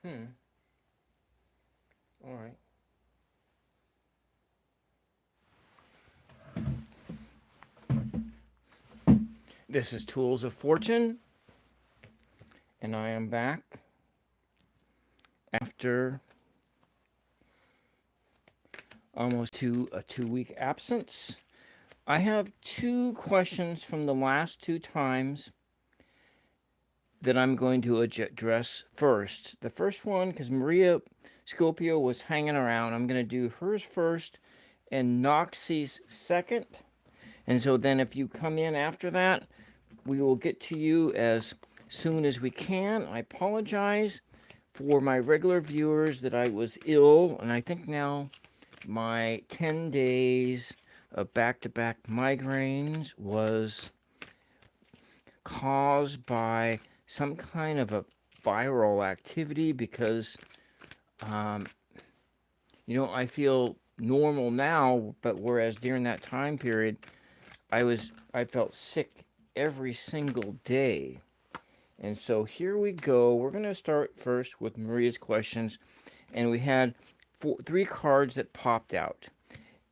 Hmm. All right. This is Tools of Fortune, and I am back after almost a 2 week absence. I have two questions from the last two times that I'm going to address first. The first one, because Maria Scopio was hanging around, I'm going to do hers first and Noxie's second. And so then if you come in after that, we will get to you as soon as we can. I apologize for my regular viewers that I was ill, and I think now my 10 days of back-to-back migraines was caused by some kind of a viral activity because, um, I feel normal now, but whereas during that time period, I felt sick every single day. And so here we go. We're going to start first with Maria's questions. And we had three cards that popped out.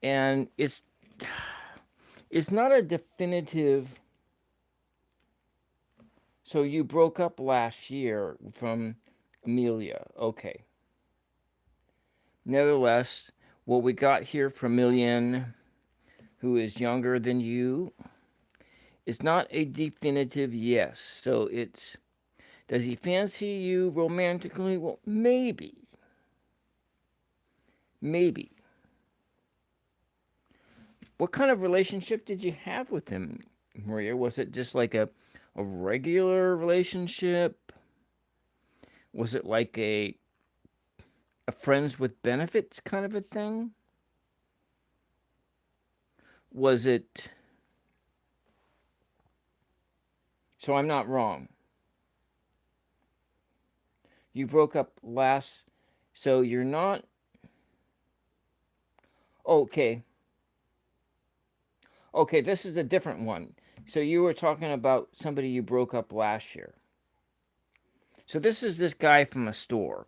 And it's not a definitive. So you broke up last year from Amelia. Okay. Nevertheless, what we got here from Emilian, who is younger than you, is not a definitive yes. So it's, does he fancy you romantically? Well, maybe. Maybe. What kind of relationship did you have with him, Maria? Was it just like a regular relationship? Was it like a friends with benefits kind of a thing? Was it, so I'm not wrong. You broke up last, so you're not, okay. Okay, this is a different one. So you were talking about somebody you broke up last year. So this is this guy from a store.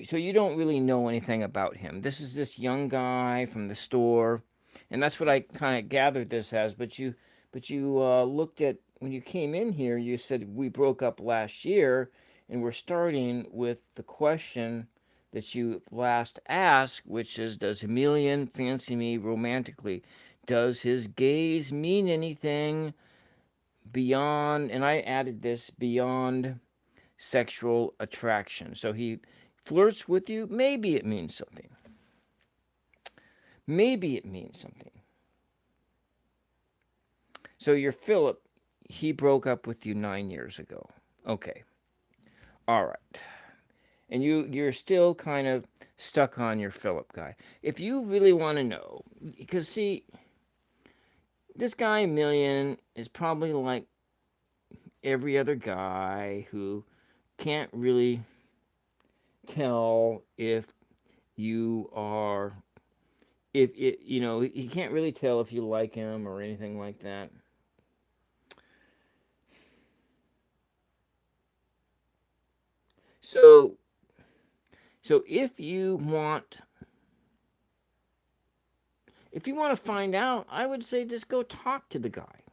So you don't really know anything about him. This is this young guy from the store, and that's what I kind of gathered this as. But you looked at when you came in here. You said we broke up last year, and we're starting with the question that you last asked, which is, does Emilian fancy me romantically? Does his gaze mean anything beyond? And I added this beyond sexual attraction. So he flirts with you, maybe it means something. Maybe it means something. So you're Philip, he broke up with you 9 years ago. Okay. All right. And you're still kind of stuck on your Philip guy. If you really want to know, because see, this guy Emilian is probably like every other guy who can't really tell if you are, if it, he can't really tell if you like him or anything like that. So so if you want to find out, I would say just go talk to the guy.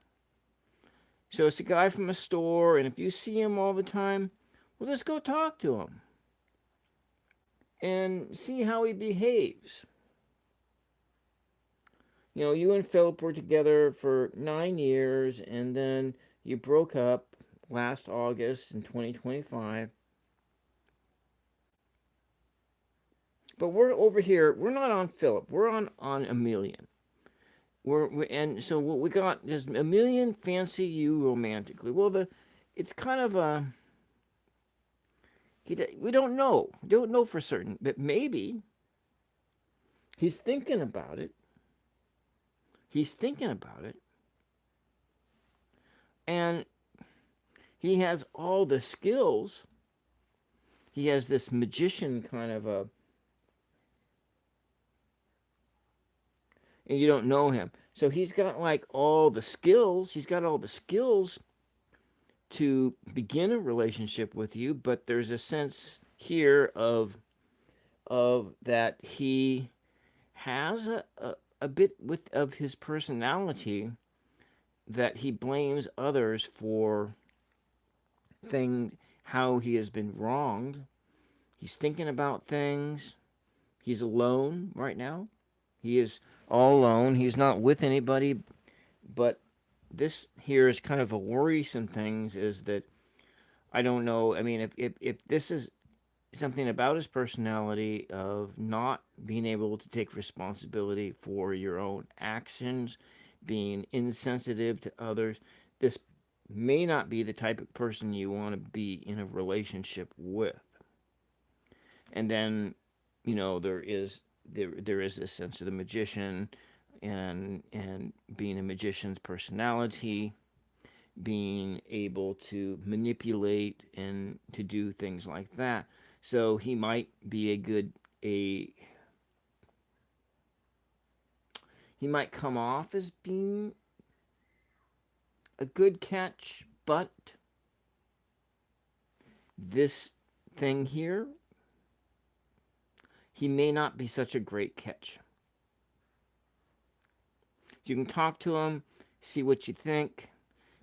So it's a guy from a store, and if you see him all the time, well, just go talk to him and see how he behaves. You and Philip were together for 9 years, and then you broke up last August in 2025. But we're over here. We're not on Philip. We're on Emilian. And so what we got is Emilian fancy you romantically. Well, it's kind of a, we don't know. We don't know for certain, but maybe he's thinking about it. He's thinking about it, and he has all the skills. He has this magician kind of a, and you don't know him. So he's got like all the skills. He's got all the skills to begin a relationship with you, but there's a sense here of that he has a bit of his personality that he blames others for how he has been wronged. He's thinking about things. He's alone right now. He is all alone. He's not with anybody. But this here is kind of a worrisome thing, is that I don't know. I mean, if this is something about his personality of not being able to take responsibility for your own actions, being insensitive to others, this may not be the type of person you want to be in a relationship with. And then, there is this sense of the magician, and being a magician's personality, being able to manipulate and to do things like that. So he might be he might come off as being a good catch, but this thing here, he may not be such a great catch. You can talk to him, see what you think,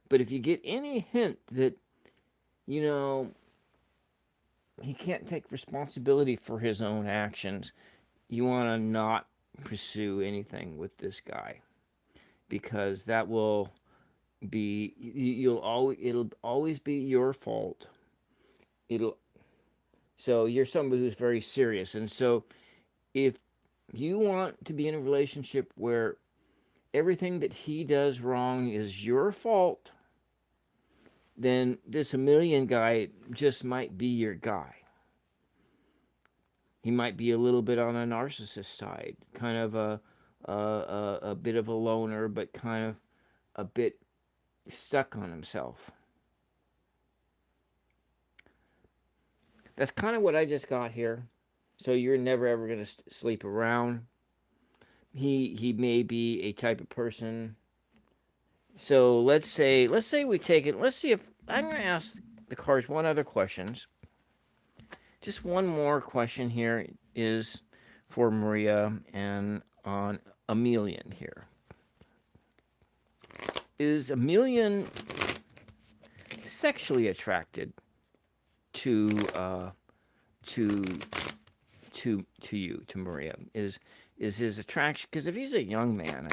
but if you get any hint that, he can't take responsibility for his own actions, you want to not pursue anything with this guy, because that will be it'll always be your fault. So you're somebody who's very serious, and so if you want to be in a relationship where everything that he does wrong is your fault, then this Emilian guy just might be your guy. He might be a little bit on a narcissist side, kind of a bit of a loner, but kind of a bit stuck on himself. That's kind of what I just got here. So you're never ever going to sleep around. He may be a type of person. So let's say we take it. Let's see if I'm going to ask the cards one other questions. Just one more question here is for Maria and on Emilian here. Is Emilian sexually attracted to you, to Maria? Is his attraction, because if he's a young man,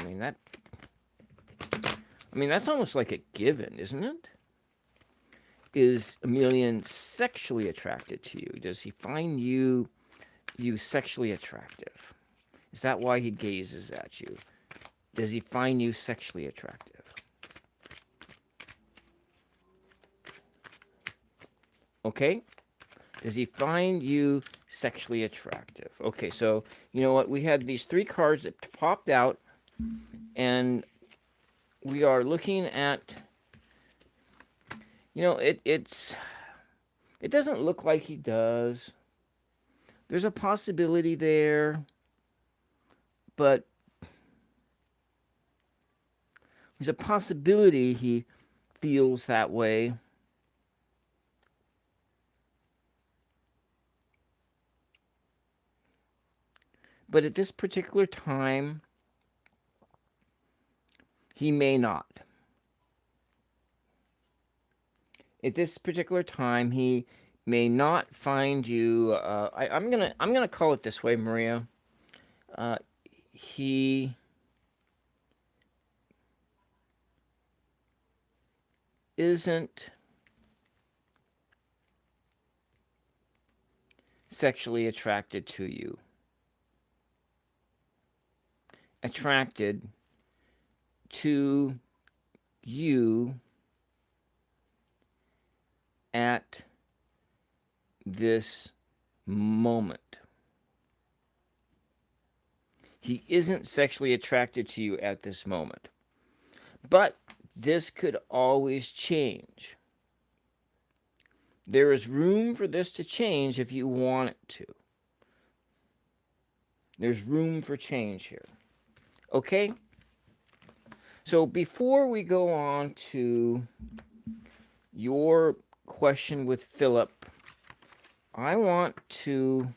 that's almost like a given, isn't it? Is Emilian sexually attracted to you? Does he find you sexually attractive? Is that why he gazes at you? Does he find you sexually attractive? Okay? Does he find you sexually attractive? Okay, so you know what? We had these three cards that popped out, and we are looking at, it doesn't look like he does. There's a possibility there, but there's a possibility he feels that way. But at this particular time, he may not. At this particular time, he may not find you. I'm gonna call it this way, Maria. He isn't sexually attracted to you. Attracted to you at this moment. He isn't sexually attracted to you at this moment. But this could always change. There is room for this to change if you want it to. There's room for change here. Okay? So before we go on to your question with Philip, I want to,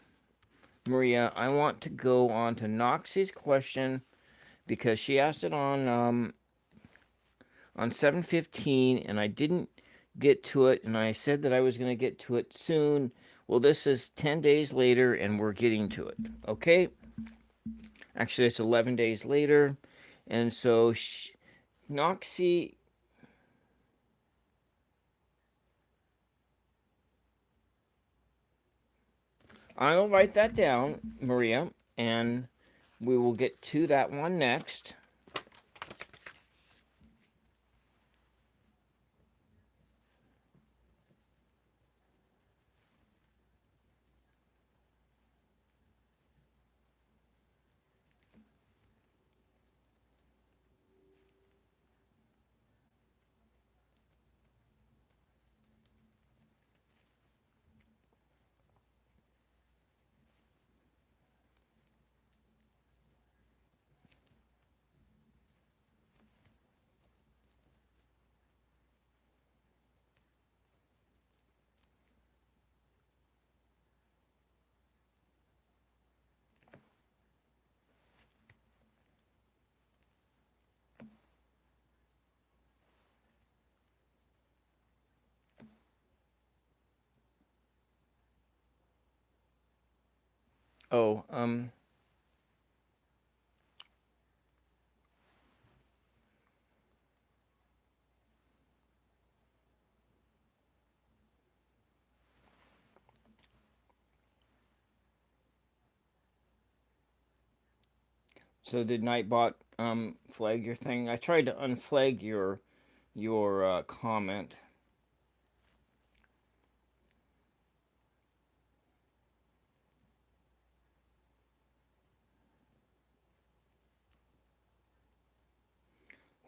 Maria, I want to go on to Noxie's question because she asked it on 7:15 and I didn't get to it, and I said that I was going to get to it soon. Well, this is 10 days later and we're getting to it. Okay? Actually, it's 11 days later. And so Noxie, I'll write that down, Maria, and we will get to that one next. Oh, so did Nightbot flag your thing? I tried to unflag your comment.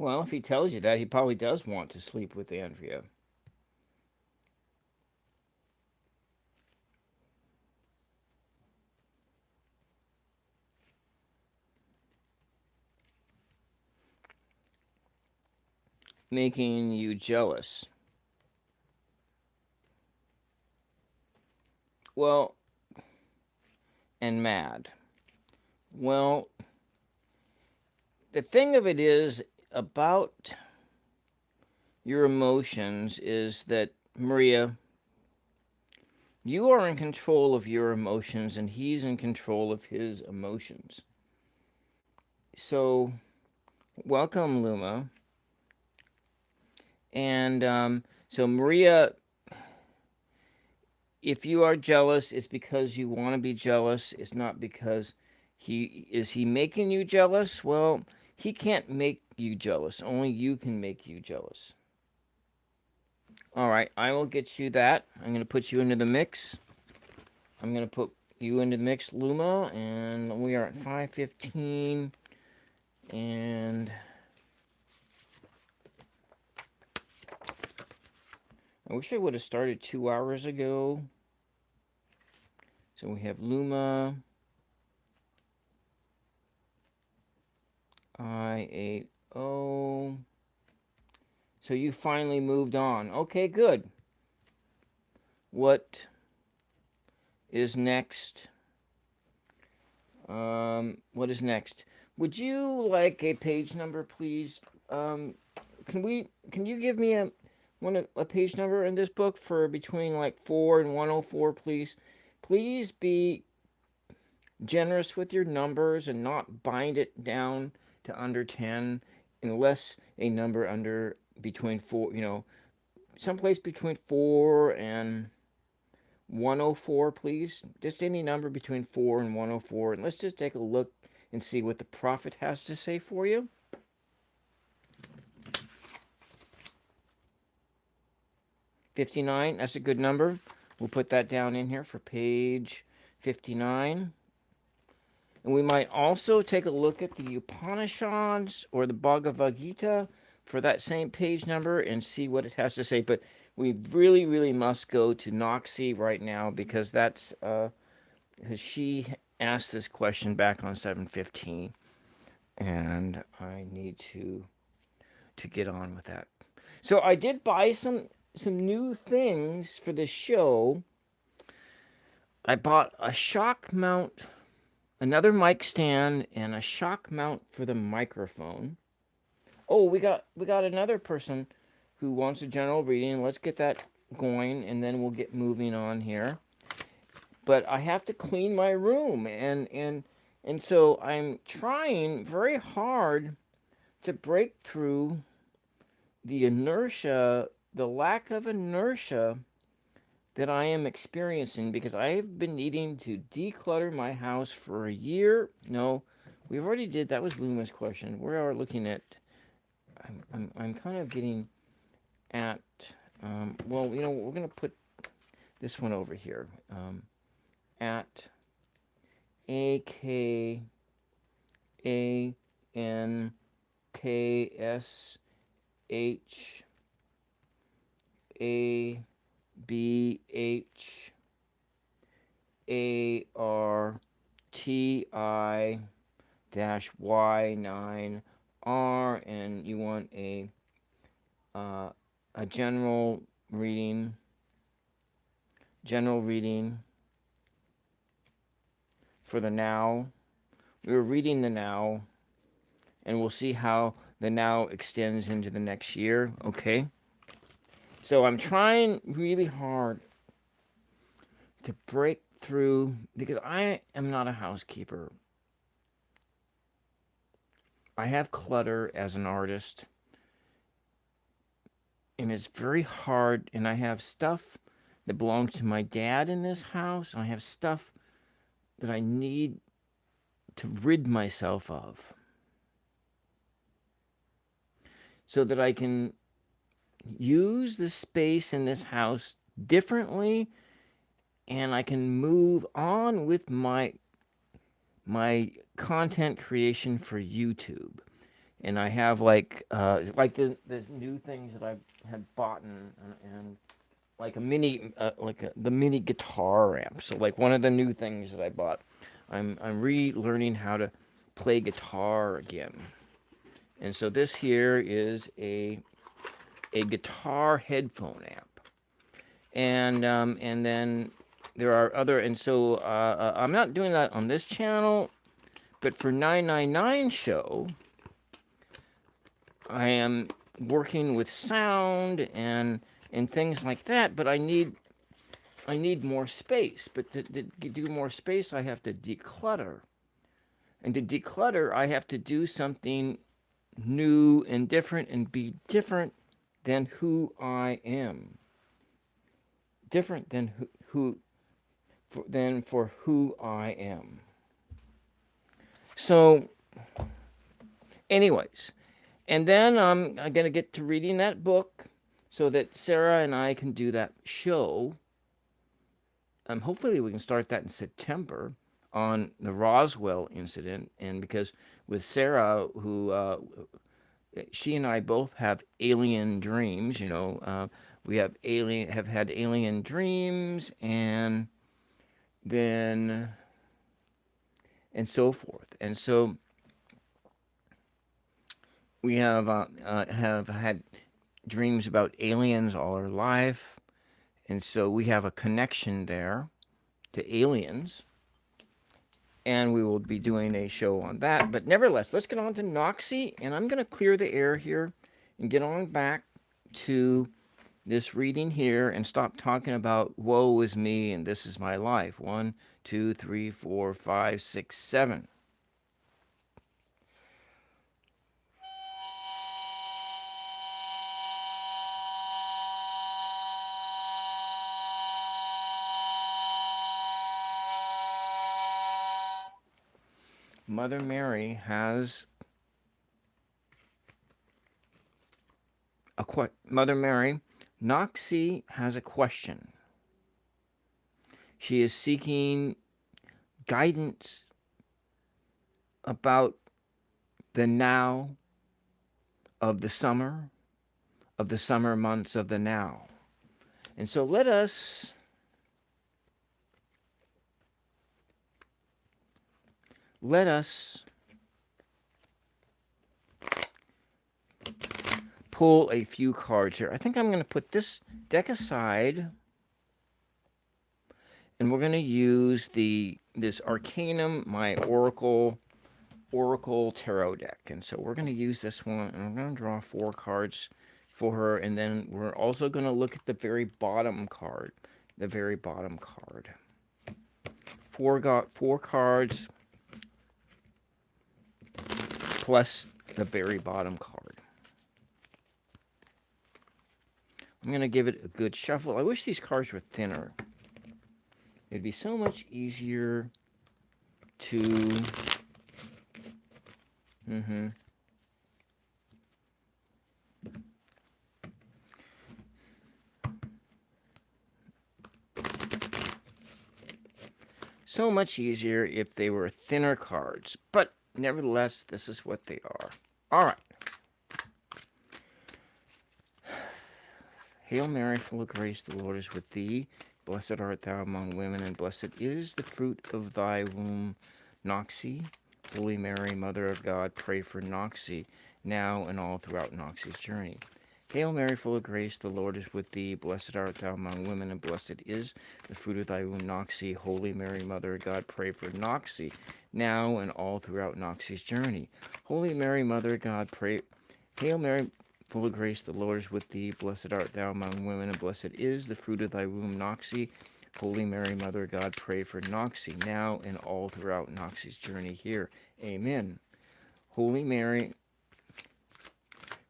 Well, if he tells you that, he probably does want to sleep with Andrea. Making you jealous. Well, and mad. Well, the thing of it is about your emotions is that, Maria, you are in control of your emotions and he's in control of his emotions. So, welcome, Luma. And so, Maria, if you are jealous, it's because you want to be jealous. It's not because he making you jealous? Well, he can't make you jealous. Only you can make you jealous. All right, I will get you that. I'm going to put you into the mix. I'm going to put you into the mix, Luma, and we are at 5:15. And I wish I would have started 2 hours ago. So we have Luma, I80. So you finally moved on. Okay, good. What is next? What is next? Would you like a page number, please? Can you give me a page number in this book for between like 4 and 104, please? Please be generous with your numbers and not bind it down to under 10 unless a number under between 4, someplace between 4 and 104, please. Just any number between 4 and 104. And let's just take a look and see what the prophet has to say for you. $59, that's a good number. We'll put that down in here for page 59. And we might also take a look at the Upanishads or the Bhagavad Gita for that same page number and see what it has to say. But we really, really must go to Noxie right now because that's because she asked this question back on 7:15, and I need to get on with that. So I did buy some new things for the show. I bought a shock mount, another mic stand, and a shock mount for the microphone. Oh, we got another person who wants a general reading. Let's get that going, and then we'll get moving on here. But I have to clean my room, and so I'm trying very hard to break through the inertia, the lack of inertia that I am experiencing, because I have been needing to declutter my house for a year. No, we already did. That was Luma's question. We are looking at. I'm kind of getting at. Well, we're gonna put this one over here. At AKANKSHABHY9R, and you want a general reading. General reading for the now. We were reading the now, and we'll see how the now extends into the next year, okay? So I'm trying really hard to break through, because I am not a housekeeper. I have clutter as an artist, and it's very hard, and I have stuff that belongs to my dad in this house, and I have stuff that I need to rid myself of so that I can use the space in this house differently, and I can move on with my content creation for YouTube. And I have like the new things that I had bought, and like a mini the mini guitar amp. So like one of the new things that I bought, I'm relearning how to play guitar again. And so this here is a guitar headphone amp, and then there are other, and so I'm not doing that on this channel, but for 999 show, I am working with sound and things like that. But I need more space. But to do more space, I have to declutter, and to declutter, I have to do something new and different, and be different than who I am. Different than for who I am. So, anyways, and then I'm gonna get to reading that book so that Sarah and I can do that show. Hopefully we can start that in September on the Roswell incident, and because with Sarah, who she and I both have alien dreams. We have had alien dreams, and then and so forth. And so we have had dreams about aliens all our life, and so we have a connection there to aliens. And we will be doing a show on that. But nevertheless, let's get on to Noxie, and I'm going to clear the air here and get on back to this reading here and stop talking about woe is me and this is my life. 1, 2, 3, 4, 5, 6, 7. Mother Mary has Mother Mary, Noxie has a question. She is seeking guidance about the now of the summer months of the now. And so let us pull a few cards here. I think I'm going to put this deck aside, and we're going to use this Arcanum, my Oracle Tarot deck. And so we're going to use this one, and we're going to draw 4 cards for her, and then we're also going to look at the very bottom card. The very bottom card. 4 cards plus the very bottom card. I'm going to give it a good shuffle. I wish these cards were thinner. It'd be so much easier to... So much easier if they were thinner cards. But nevertheless, this is what they are. All right. Hail Mary, full of grace, the Lord is with thee. Blessed art thou among women, and blessed is the fruit of thy womb, Noxie. Holy Mary, Mother of God, pray for Noxie, now and all throughout Noxie's journey. Hail Mary, full of grace, the Lord is with thee. Blessed art thou among women, and blessed is the fruit of thy womb, Noxie. Holy Mary, Mother of God, pray for Noxie, now and all throughout Noxie's journey. Holy Mary, Mother of God, pray. Hail Mary, full of grace, the Lord is with thee. Blessed art thou among women, and blessed is the fruit of thy womb, Noxie. Holy Mary, Mother of God, pray for Noxie, now and all throughout Noxie's journey here. Amen. Holy Mary,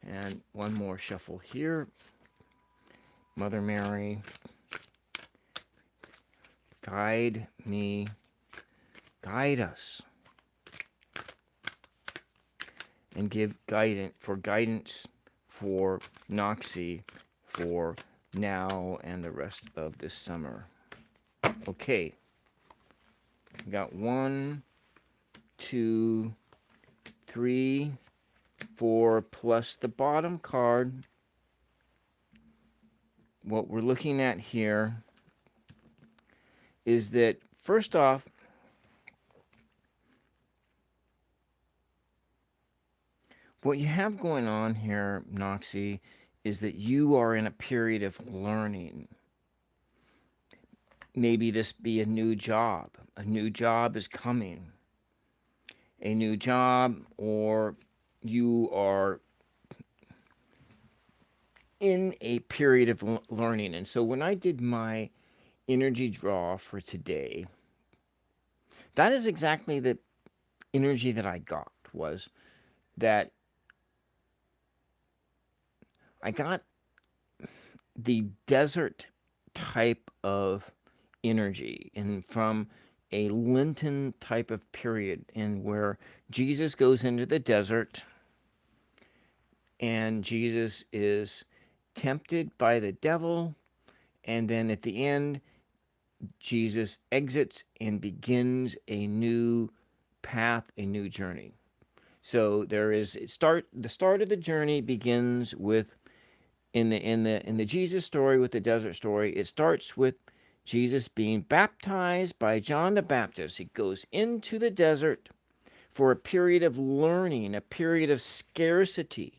and one more shuffle here. Mother Mary, guide me, guide us, and give guidance for Noxie for now and the rest of this summer. Okay. We got 1, 2, 3, 4 plus the bottom card. What we're looking at here is that, first off, what you have going on here, Noxie, is that you are in a period of learning. Maybe this be a new job. A new job is coming. A new job, or you are in a period of learning. And so when I did my energy draw for today, that is exactly the energy that I got, was that I got the desert type of energy, and from a Lenten type of period, in where Jesus goes into the desert and Jesus is tempted by the devil, and then at the end Jesus exits and begins a new path, a new journey. So there is the start of the journey begins with, in the Jesus story, with the desert story, it starts with Jesus being baptized by John the Baptist. He goes into the desert for a period of learning, a period of scarcity,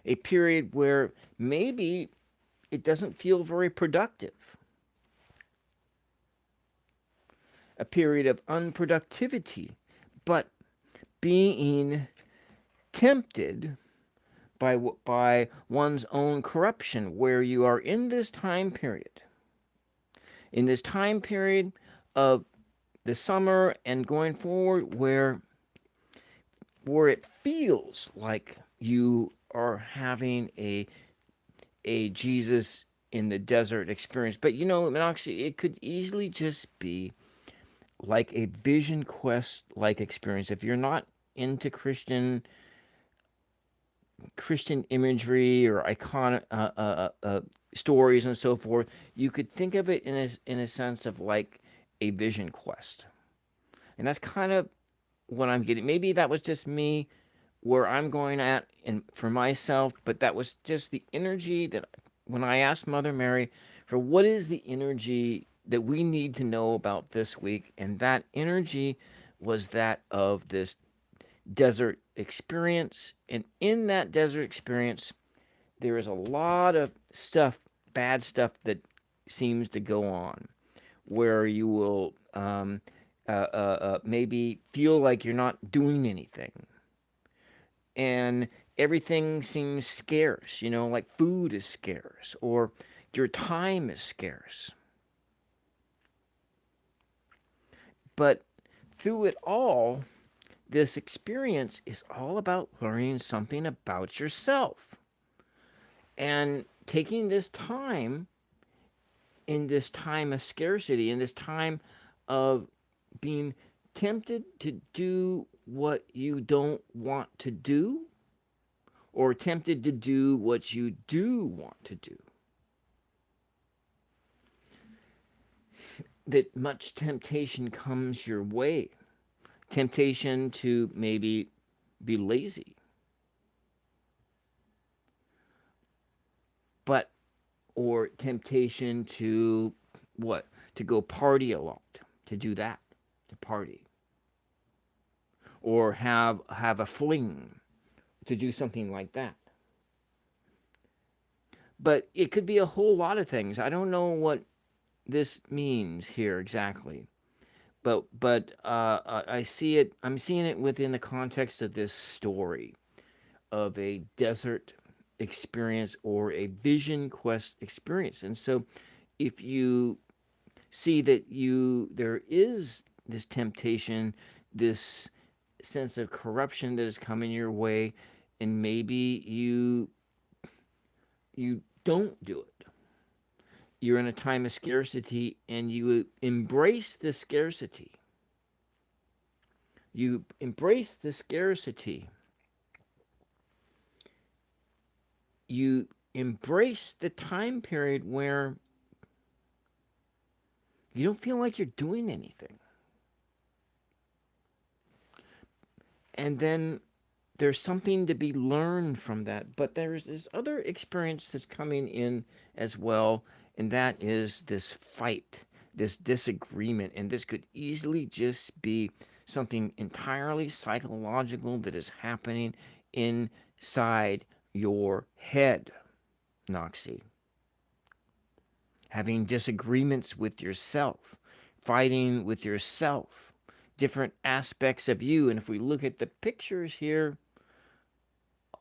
a period where maybe it doesn't feel very productive, a period of unproductivity, but being tempted by one's own corruption, where you are in this time period of the summer and going forward, where it feels like you are having a Jesus in the desert experience. But actually, it could easily just be like a Vision Quest like experience. If you're not into Christian imagery or iconic stories and so forth, you could think of it in a sense of like a Vision Quest. And that's kind of what I'm getting. Maybe that was just me, where I'm going at, and for myself, but that was just the energy that when I asked Mother Mary for what is the energy that we need to know about this week, and that energy was that of this desert experience. And in that desert experience, there is a lot of stuff, bad stuff, that seems to go on, where you will maybe feel like you're not doing anything, and everything seems scarce, like food is scarce or your time is scarce. But through it all, this experience is all about learning something about yourself and taking this time, in this time of scarcity, in this time of being tempted to do what you don't want to do, or tempted to do what you do want to do. That much temptation comes your way. Temptation to maybe be lazy. But, or temptation to what? To go party a lot. To do that. To party. Or have a fling. To do something like that. But it could be a whole lot of things. I don't know what this means here exactly. But I see it. I'm seeing it within the context of this story of a desert experience or a vision quest experience. And so, if you see that there is this temptation, this sense of corruption that is coming your way, and maybe you don't do it. You're in a time of scarcity and you embrace the scarcity. You embrace the scarcity. You embrace the time period where you don't feel like you're doing anything. And then there's something to be learned from that. But there's this other experience that's coming in as well, and that is this fight, this disagreement. And this could easily just be something entirely psychological that is happening inside your head, Noxie. Having disagreements with yourself, fighting with yourself, different aspects of you. And if we look at the pictures here,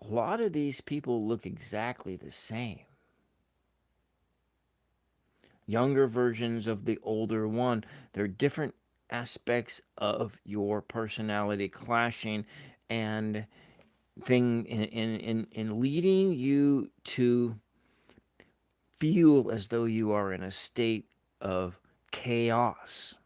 a lot of these people look exactly the same. Younger versions of the older one. They're different aspects of your personality clashing and in leading you to feel as though you are in a state of chaos.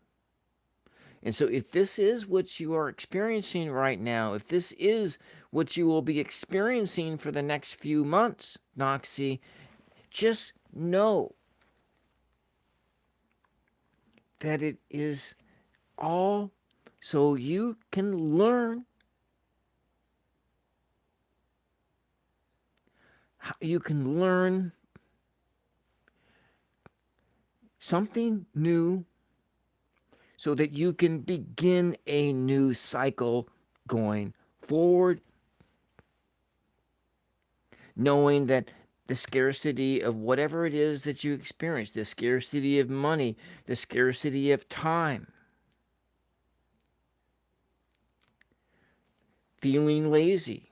And so if this is what you are experiencing right now, if this is what you will be experiencing for the next few months, Noxie, just know that it is all so you can learn. You can learn something new so that you can begin a new cycle going forward, knowing that the scarcity of whatever it is that you experience, the scarcity of money, the scarcity of time, feeling lazy,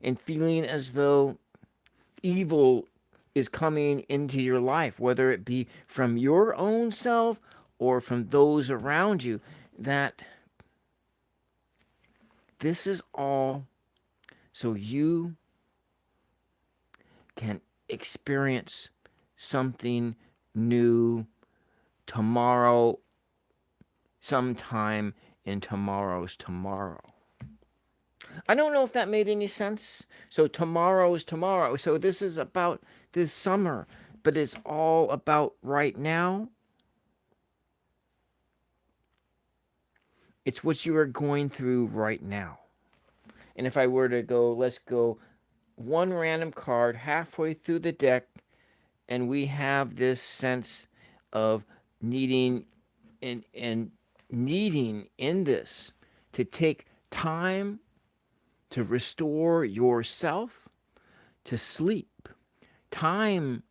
and feeling as though evil is coming into your life, whether it be from your own self or from those around you, that this is all so you can experience something new tomorrow, sometime in tomorrow's tomorrow. I don't know if that made any sense. So tomorrow is tomorrow. So this is about this summer, but it's all about right now. It's what you are going through right now. And if I were to go, let's go one random card halfway through the deck, and we have this sense of needing and needing in this to take time to restore yourself, to sleep, time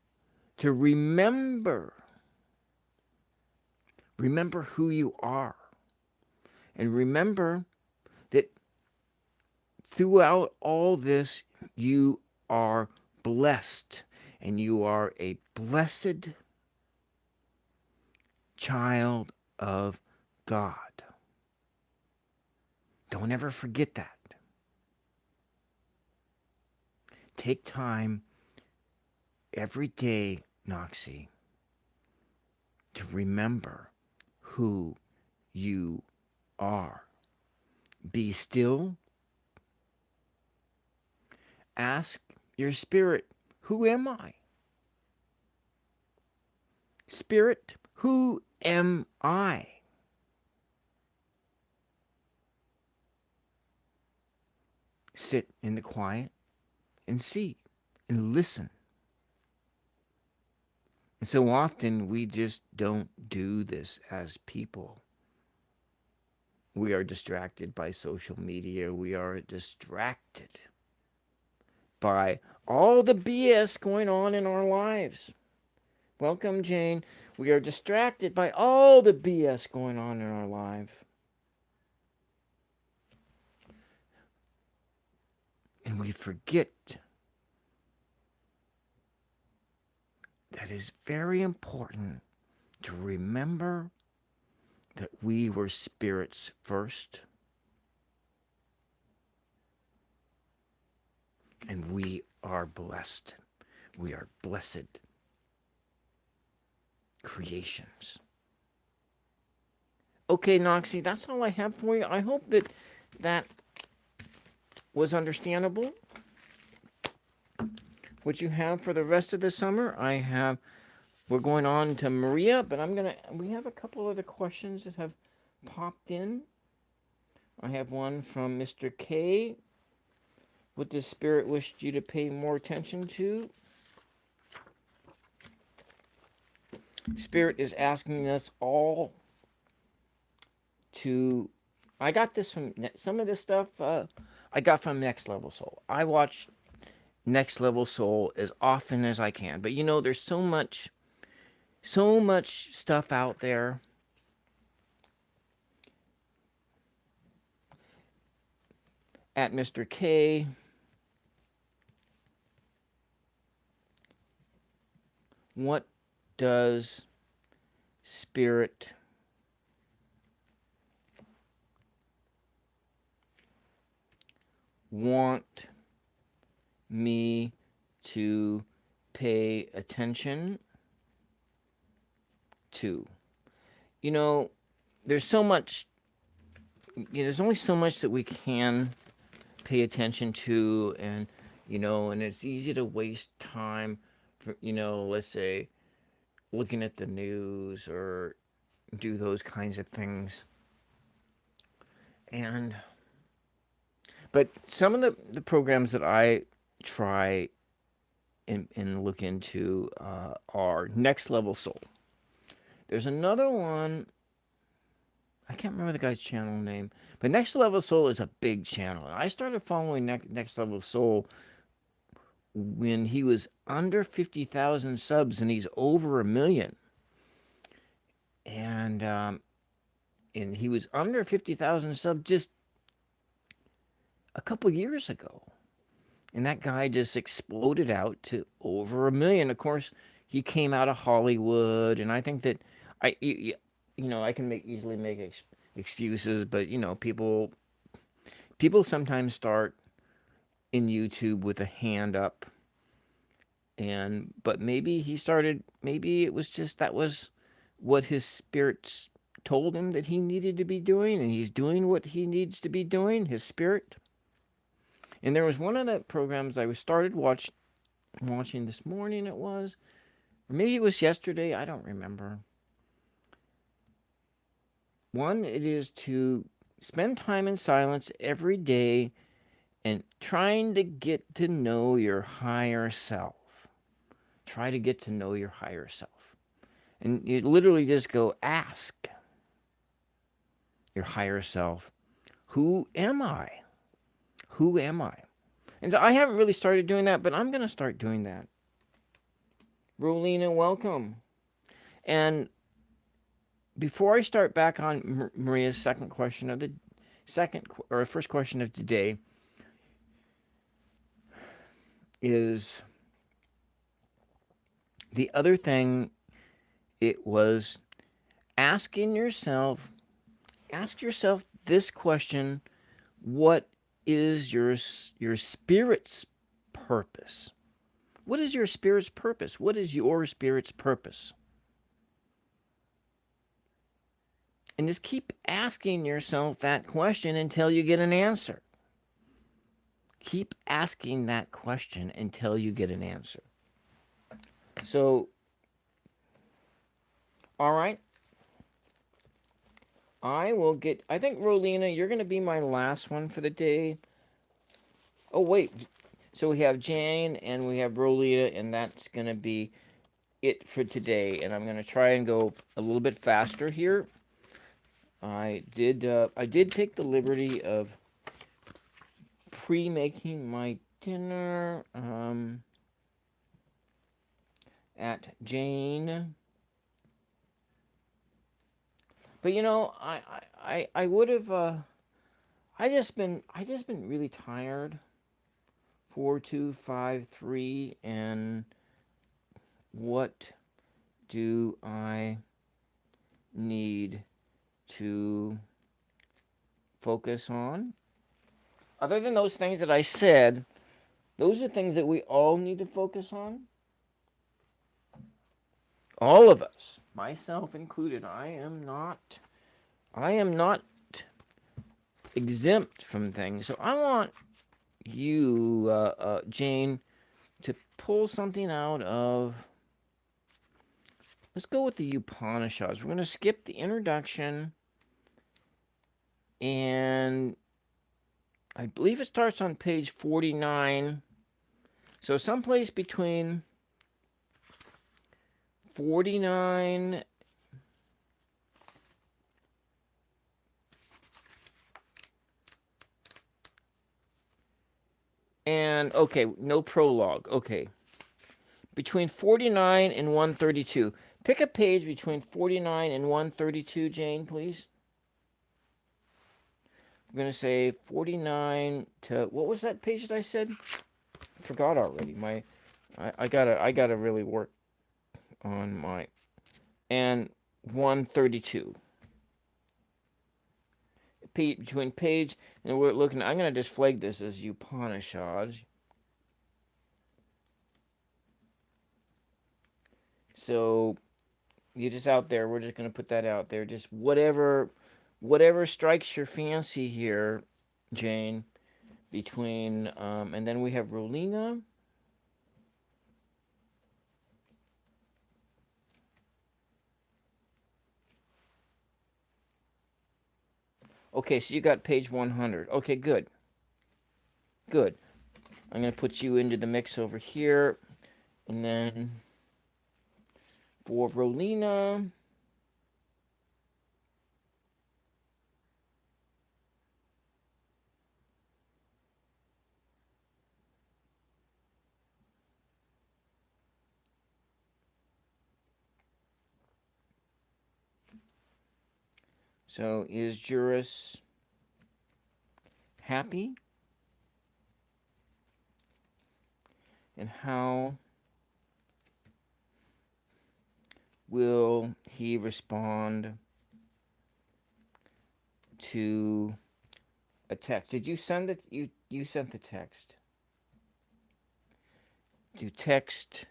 to remember who you are, and remember that throughout all this, you are blessed, and you are a blessed child of God. Don't ever forget that. Take time every day, Noxie, to remember who you are. Be still. Ask your spirit, who am I? Spirit, who am I? Sit in the quiet and see and listen. And so often we just don't do this as people. We are distracted by social media. We are distracted by all the BS going on in our lives. Welcome, Jane. We are distracted by all the BS going on in our life. And we forget that it's very important to remember that we were spirits first. And we are blessed. We are blessed creations. Okay, Noxie, that's all I have for you. I hope that that was understandable. What you have for the rest of the summer, we're going on to Maria, but we have a couple other questions that have popped in. I have one from Mr. K. What does Spirit wish you to pay more attention to? Spirit is asking us all to... I got this from... Some of this stuff I got from Next Level Soul. I watch Next Level Soul as often as I can. But you know, there's so much stuff out there. At Mr. K. What does Spirit want me to pay attention to? You know, there's so much, there's only so much that we can pay attention to, and, you know, and it's easy to waste time for, you know, let's say, looking at the news or do those kinds of things. But some of the programs that I try and look into are Next Level Soul. There's another one, I can't remember the guy's channel name, but Next Level Soul is a big channel. I started following Next Level Soul when he was under 50,000 subs, and he's over 1 million. And he was under 50,000 subs just a couple years ago. And that guy just exploded out to over 1 million. Of course, he came out of Hollywood, and I think that I can easily make excuses, but you know, people sometimes start in YouTube with a hand up, but maybe it was just that was what his spirits told him that he needed to be doing, and he's doing what he needs to be doing, his spirit. And there was one of the programs I started watching this morning, it was, or maybe it was yesterday, I don't remember. One, it is to spend time in silence every day and trying to get to know your higher self. Try to get to know your higher self. And you literally just go ask your higher self, who am I? Who am I? And so I haven't really started doing that, but I'm going to start doing that. Rolina, welcome. And before I start back on Maria's second question of the first question of today is the other thing. It was asking yourself, ask yourself this question: what is your spirit's purpose? What is your spirit's purpose? What is your spirit's purpose? And just keep asking yourself that question until you get an answer. Keep asking that question until you get an answer. So, all right. I think, Rolina, you're going to be my last one for the day. Oh, wait. So we have Jane and we have Rolina, and that's going to be it for today. And I'm going to try and go a little bit faster here. I did take the liberty of pre-making my dinner at Jane. But I would have I just been really tired. 4, 2, 5, 3, and what do I need to focus on? Other than those things that I said, those are things that we all need to focus on. All of us, myself included. I am not exempt from things. So I want you, Jane, to pull something out of. Let's go with the Upanishads. We're going to skip the introduction, and I believe it starts on page 49. So someplace between 49 and, okay, no prologue. Okay. Between 49 and 132. Pick a page between 49 and 132, Jane, please. I'm going to say 49 to, what was that page that I said? I forgot already. I gotta really work on my, and 132. Between page, and we're looking, I'm going to just flag this as Upanishads. So, you just out there, we're just going to put that out there. Just whatever strikes your fancy here, Jane, between, and then we have Rolina. Okay, so you got page 100. Okay, good. Good. I'm going to put you into the mix over here. And then for Rolina, so is Juris happy? And how will he respond to a text? Did you send it? You sent the text. Do text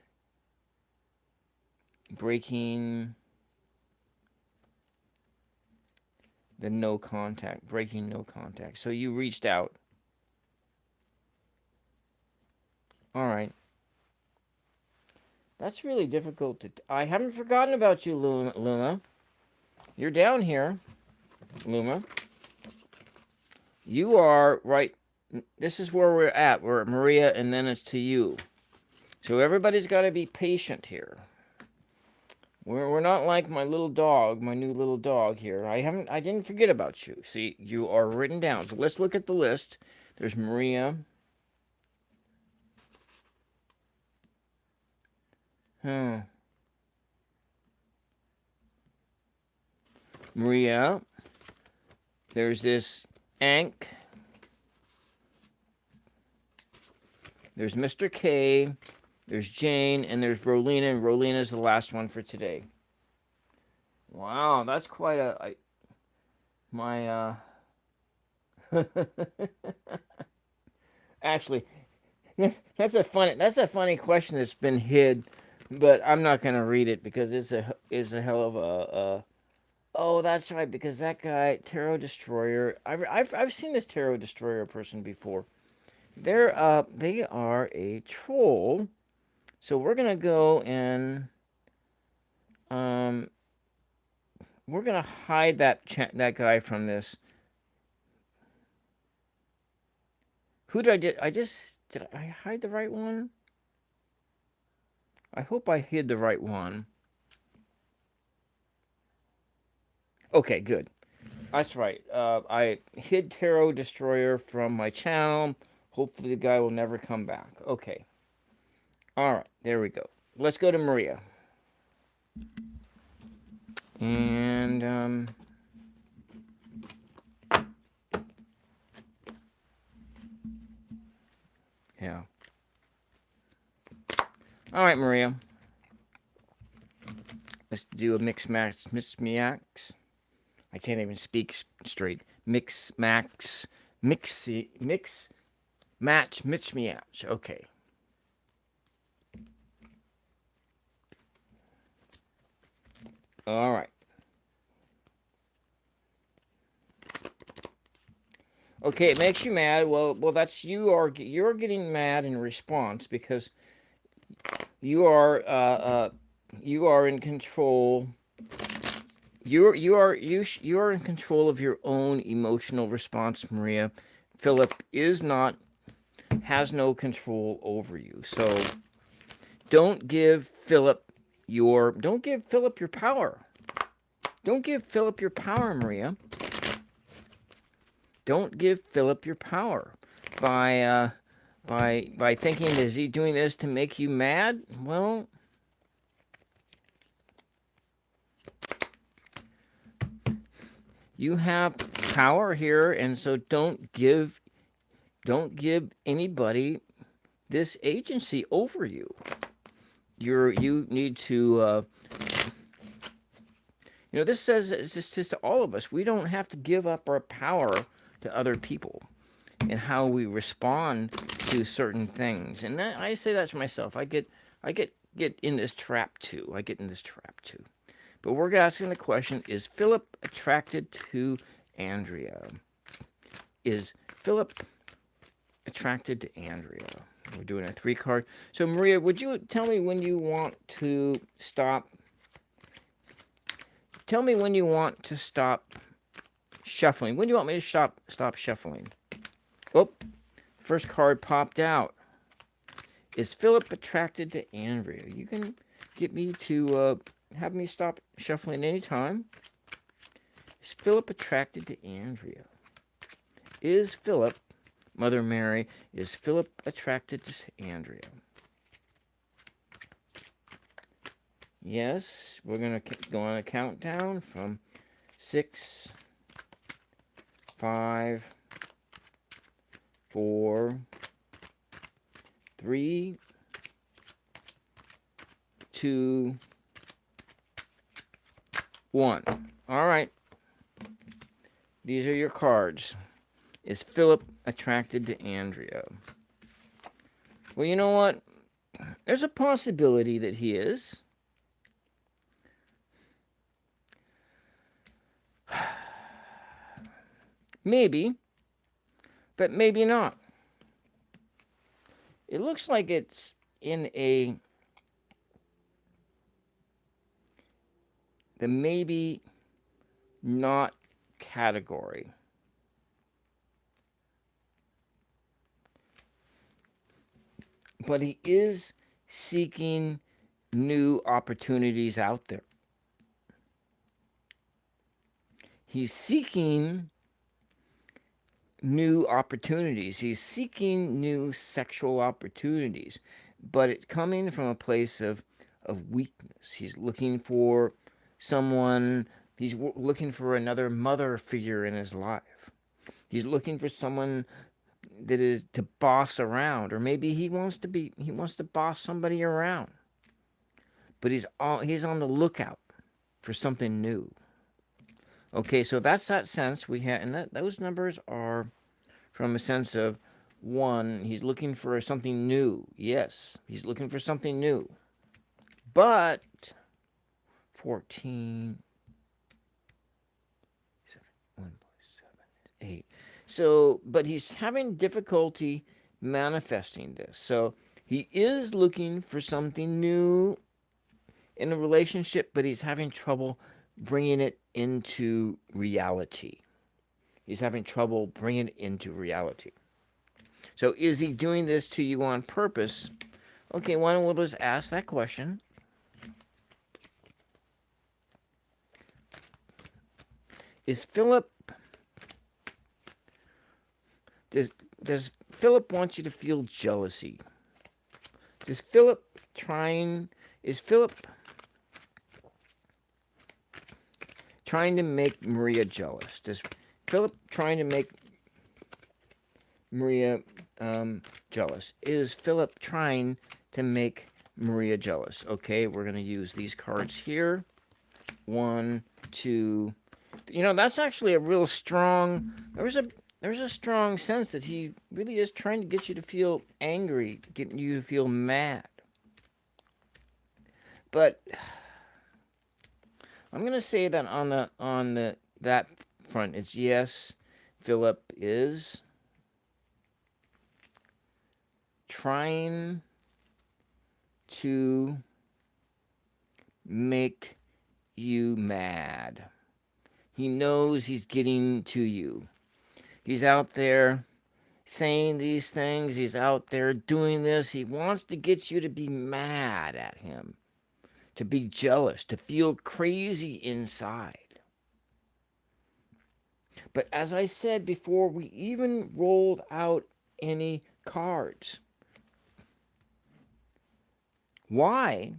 breaking the no contact, breaking no contact. So you reached out. All right. That's really difficult to. I haven't forgotten about you, Luma. You're down here, Luma. You are right. This is where we're at. We're at Maria, and then it's to you. So everybody's got to be patient here. We're not like my little dog, my new little dog here. I didn't forget about you. See, you are written down. So let's look at the list. There's Maria. Hmm. Maria, there's this Ank, there's Mr. K, there's Jane, and there's Rolina, and Rolina is the last one for today. Wow, that's quite my actually, that's a funny question that's been hid, but I'm not gonna read it because it's a hell of a. Oh, that's right, because that guy Tarot Destroyer. I've seen this Tarot Destroyer person before. They are a troll. So we're gonna go and um we're gonna hide that guy from this. Who did I hide the right one? I hope I hid the right one. Okay, good. That's right. I hid Tarot Destroyer from my channel. Hopefully the guy will never come back. Okay. All right, there we go. Let's go to Maria. And yeah. All right, Maria. Let's do a mix match, I can't even speak straight. Mix match, mismatch. Okay. All right. Okay, it makes you mad. Well, that's you're getting mad in response because you are you are in control. You are in control of your own emotional response, Maria. Philip has no control over you. So don't give Philip your power. Don't give Philip your power, Maria. Don't give Philip your power by thinking, is he doing this to make you mad? Well, you have power here, and so don't give anybody this agency over you. You need to this says it's to all of us. We don't have to give up our power to other people and how we respond to certain things. And I say that to myself. I get in this trap too. But we're asking the question: is Philip attracted to Andrea? Is Philip attracted to Andrea? We're doing a 3-card. So Maria, would you tell me when you want to stop? Tell me when you want to stop shuffling. When do you want me to stop shuffling? Oh, first card popped out. Is Philip attracted to Andrea? You can get me to have me stop shuffling anytime. Is Philip attracted to Andrea? Is Philip, Mother Mary, is Philip attracted to Andrea? Yes, we're going to go on a countdown from 6, 5, 4, 3, 2, 1. All right. These are your cards. Is Philip attracted to Andrea? Well, you know what? There's a possibility that he is. Maybe, but maybe not. It looks like it's in the maybe not category. But he is seeking new opportunities out there. He's seeking new opportunities. He's seeking new sexual opportunities. But it's coming from a place of of weakness. He's looking for someone, he's looking for another mother figure in his life. He's looking for someone that is to boss around, or maybe he wants to boss somebody around. But he's on the lookout for something new. Okay, so that's that sense we have, and those numbers are from a sense of 1, he's looking for something new. Yes, he's looking for something new. But 14, 1 plus 7 is 8. So, but he's having difficulty manifesting this. So he is looking for something new in a relationship, but he's having trouble bringing it into reality. He's having trouble bringing it into reality. So is he doing this to you on purpose? Okay, why don't we just ask that question? Is Philip, does Philip want you to feel jealousy? Is Philip trying to make Maria jealous? Does Philip trying to make Maria jealous? Is Philip trying to make Maria jealous? Okay, we're going to use these cards here. 1, 2. That's actually a real strong. There's a strong sense that he really is trying to get you to feel angry, getting you to feel mad. But I'm going to say that on that front, it's yes, Philip is trying to make you mad. He knows he's getting to you. He's out there saying these things. He's out there doing this. He wants to get you to be mad at him, to be jealous, to feel crazy inside. But as I said before, we even rolled out any cards. Why?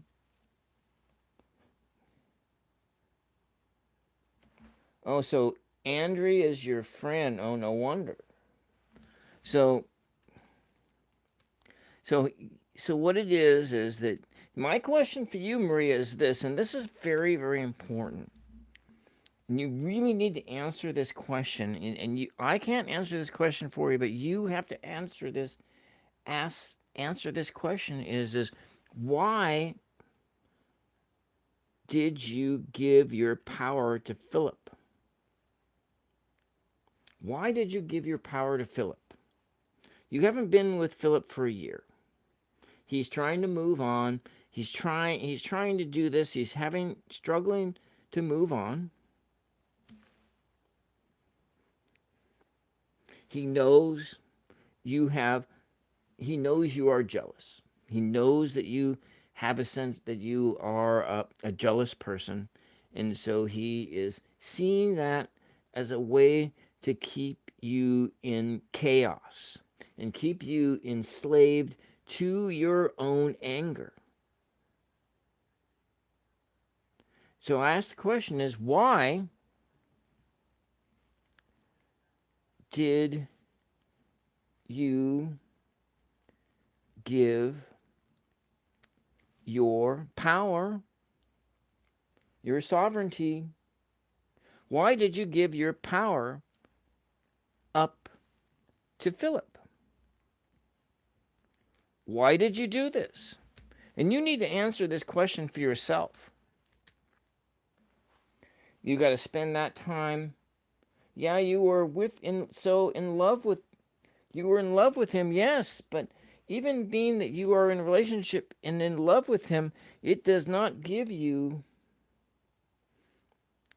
Oh, so Andrea is your friend. Oh, no wonder. So what it is that my question for you, Maria, is this, and this is very, very important. And you really need to answer this question. And I can't answer this question for you, but you have to answer this. Answer this question is why did you give your power to Philip? Why did you give your power to Philip? You haven't been with Philip for a year. He's trying to move on. He's trying to do this. He's struggling to move on. He knows you are jealous. He knows that you have a sense that you are a jealous person. And so he is seeing that as a way to keep you in chaos and keep you enslaved to your own anger. So I ask the question is, why did you give your power, your sovereignty? Why did you give your power up to Philip? Why did you do this? And you need to answer this question for yourself. You got to spend that time. Yeah, you were in love with him, yes, but even being that you are in a relationship and in love with him, it doesn't give you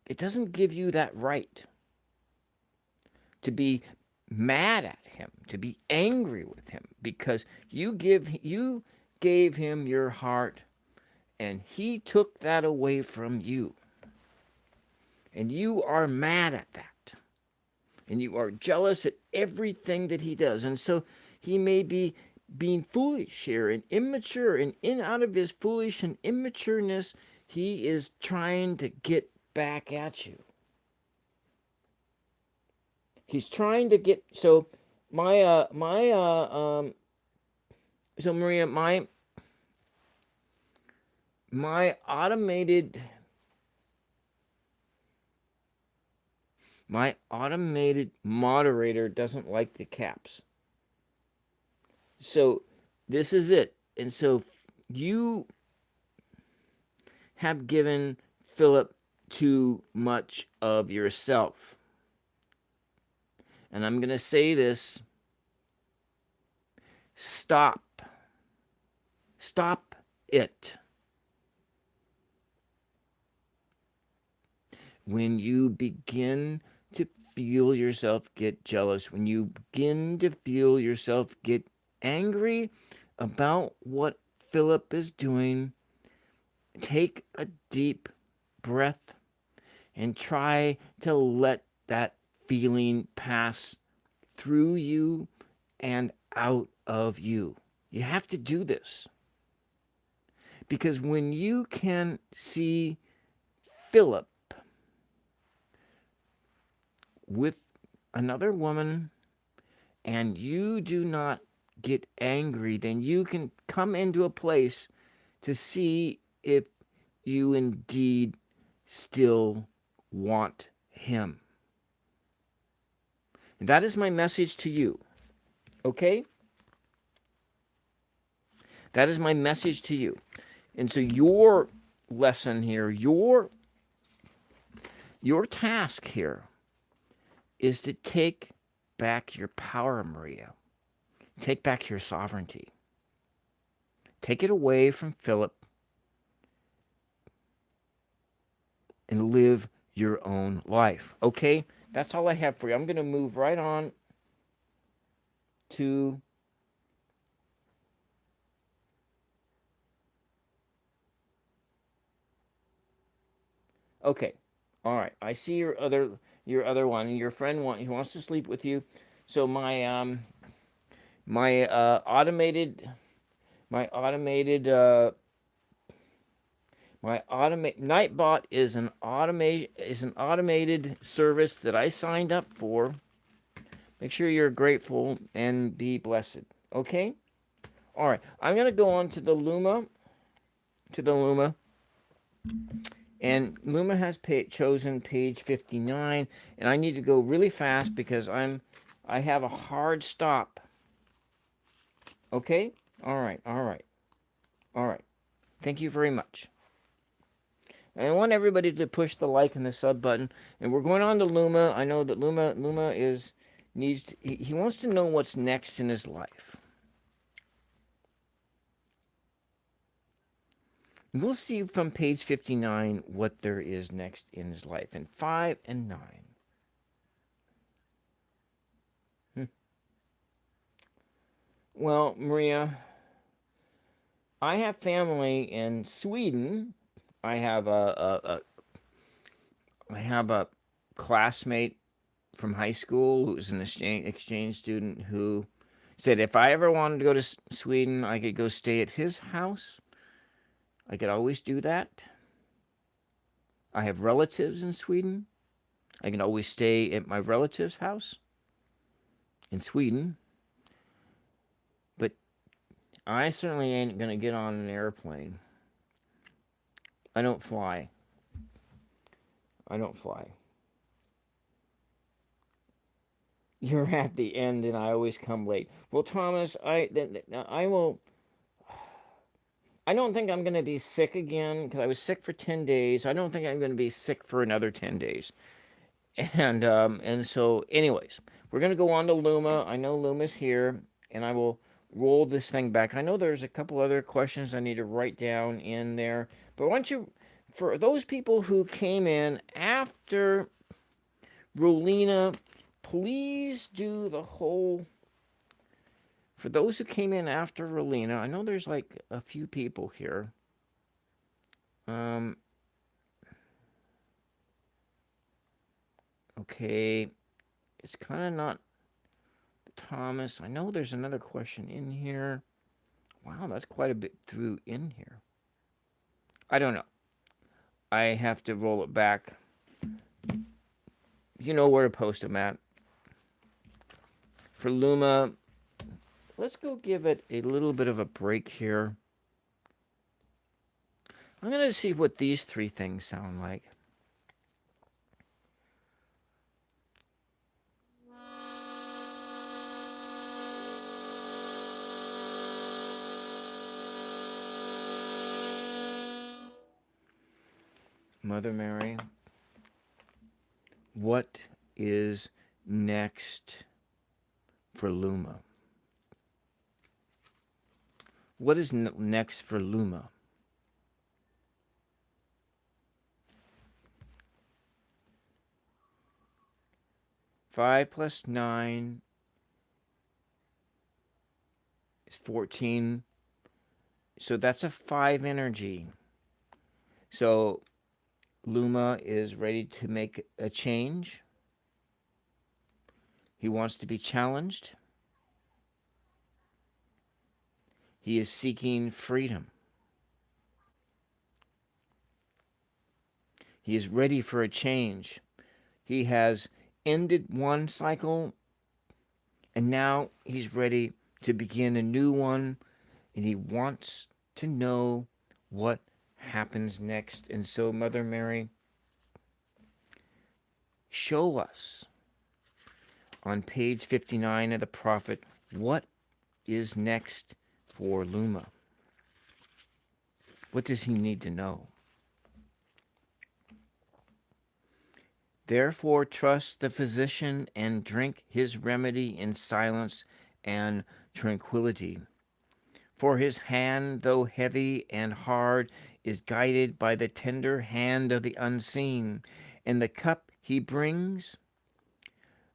that right to be mad at him, to be angry with him, because you gave him your heart and he took that away from you. And you are mad at that. And you are jealous at everything that he does. And so he may be being foolish here and immature, and in out of his foolish and immatureness, he is trying to get back at you. He's trying to get so Maria, my automated moderator doesn't like the caps. So this is it. And so you have given Philip too much of yourself. And I'm going to say this. Stop. Stop it. When you begin to feel yourself get jealous, when you begin to feel yourself get angry about what Philip is doing, take a deep breath and try to let that feeling pass through you and out of you. You have to do this. Because when you can see Philip with another woman and you do not get angry, then you can come into a place to see if you indeed still want him. And that is my message to you. Okay? That is my message to you. And so your lesson here, your task here is to take back your power, Maria. Take back your sovereignty. Take it away from Philip and live your own life. Okay? That's all I have for you. I'm going to move right on to okay. All right. I see your other one. Your friend he wants to sleep with you. So my automated Nightbot is an automated service that I signed up for. Make sure you're grateful and be blessed. Okay? All right. I'm going to go on to the Luma. And Luma has chosen page 59, and I need to go really fast because I have a hard stop. Okay? All right. Thank you very much. And I want everybody to push the like and the sub button. And we're going on to Luma. I know that Luma he wants to know what's next in his life. We'll see from page 59 what there is next in his life in 5 and 9. Well, Maria, I have family in Sweden. I have a classmate from high school who's an exchange student who said if I ever wanted to go to Sweden, I could go stay at his house. I could always do that. I have relatives in Sweden. I can always stay at my relative's house in Sweden. But I certainly ain't going to get on an airplane. I don't fly. You're at the end and I always come late. Well, Thomas, I will... I don't think I'm going to be sick again because I was sick for 10 days. I don't think I'm going to be sick for another 10 days. And so, anyways, we're going to go on to Luma. I know Luma's here, and I will roll this thing back. I know there's a couple other questions I need to write down in there. But why don't you, for those people who came in after Rolina, please do the whole... For those who came in after Rolina, I know there's like a few people here. Okay, it's kind of not Thomas. I know there's another question in here. Wow, that's quite a bit through in here. I don't know. I have to roll it back. You know where to post them at. For Luma, let's go give it a little bit of a break here. I'm going to see what these three things sound like. Mother Mary, what is next for Luma? What is next for Luma? Five plus 9 is 14. So that's a 5 energy. So Luma is ready to make a change. He wants to be challenged. He is seeking freedom. He is ready for a change. He has ended one cycle, and now he's ready to begin a new one, and he wants to know what happens next. And so, Mother Mary, show us on page 59 of the Prophet what is next for Luma. What does he need to know? Therefore, trust the physician and drink his remedy in silence and tranquility. For his hand, though heavy and hard, is guided by the tender hand of the unseen, and the cup he brings,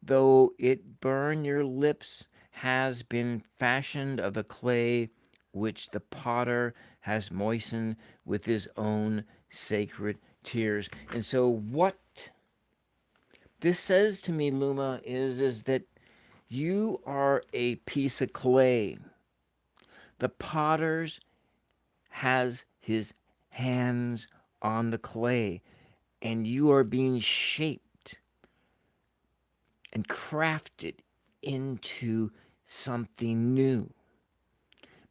though it burn your lips, has been fashioned of the clay which the potter has moistened with his own sacred tears. And so what this says to me, Luma, is that you are a piece of clay. The potter's has his hands on the clay, and you are being shaped and crafted into something new.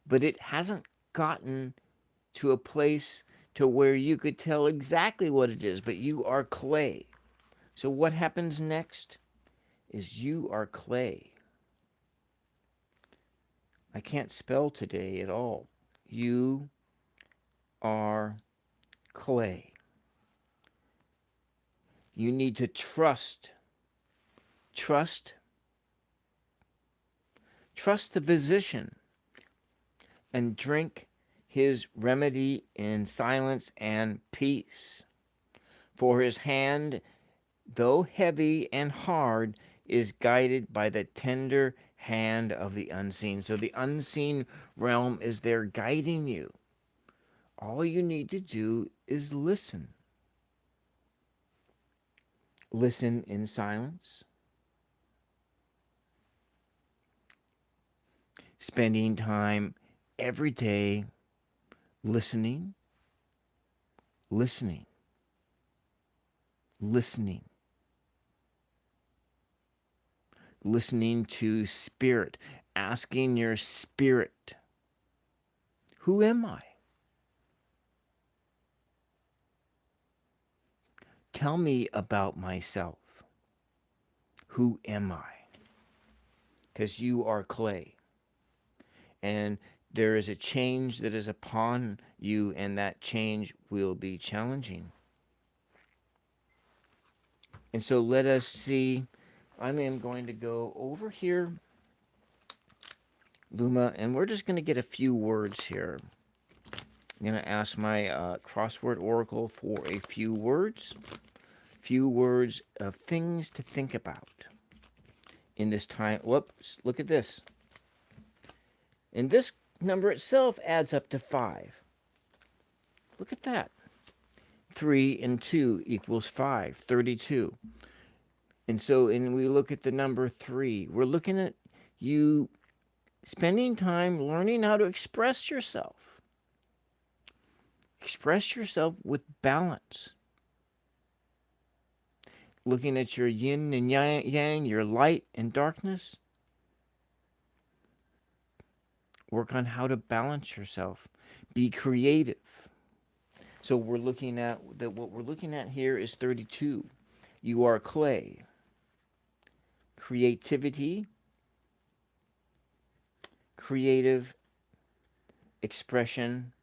But it hasn't gotten to a place to where you could tell exactly what it is, but you are clay. So what happens next is you are clay. I can't spell today at all. You are clay. You need to trust the physician and drink his remedy in silence and peace. For his hand, though heavy and hard, is guided by the tender hand of the unseen. So the unseen realm is there guiding you. All you need to do is listen. Listen in silence. Spending time every day listening, listening, listening. Listening to spirit, asking your spirit, who am I? Tell me about myself. Who am I? Because you are clay. And there is a change that is upon you, and that change will be challenging. And so let us see. I am going to go over here, Luma, and we're just going to get a few words here. I'm going to ask my crossword oracle for a few words of things to think about in this time. Whoops, look at this. And this number itself adds up to 5. Look at that. 3 and 2 equals 5, 32. And so, we look at the number 3. We're looking at you spending time learning how to express yourself. Express yourself with balance. Looking at your yin and yang, your light and darkness. Work on how to balance yourself. Be creative. So we're looking at that. What we're looking at here is 32. You are clay. Creativity, creative expression,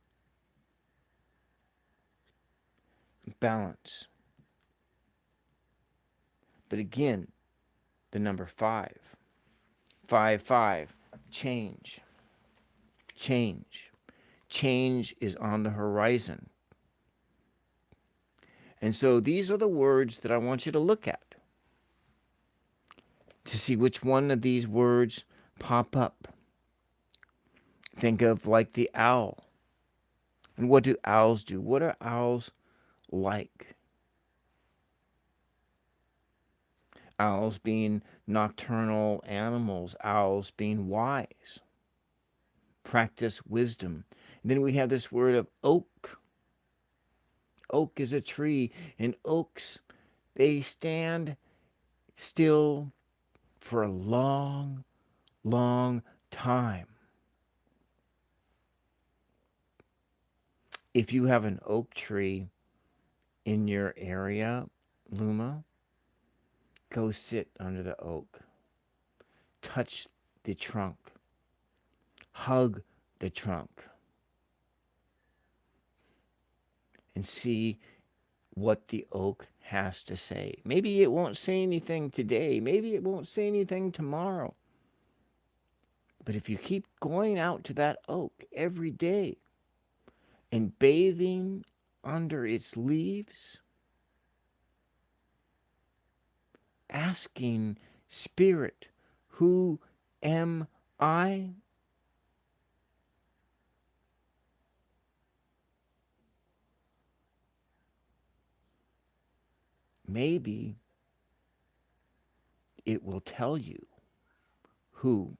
balance. But again, the number 5. 5, 5. Change. Change. Change is on the horizon. And so these are the words that I want you to look at to see which one of these words pop up. Think of like the owl. And what do owls do? What are owls like? Owls being nocturnal animals, owls being wise. Practice wisdom. And then we have this word of oak. Oak is a tree, and oaks, they stand still for a long, long time. If you have an oak tree in your area, Luma, go sit under the oak. Touch the trunk. Hug the trunk. And see what the oak has to say. Maybe it won't say anything today. Maybe it won't say anything tomorrow. But if you keep going out to that oak every day and bathing under its leaves, asking Spirit, who am I? Maybe it will tell you who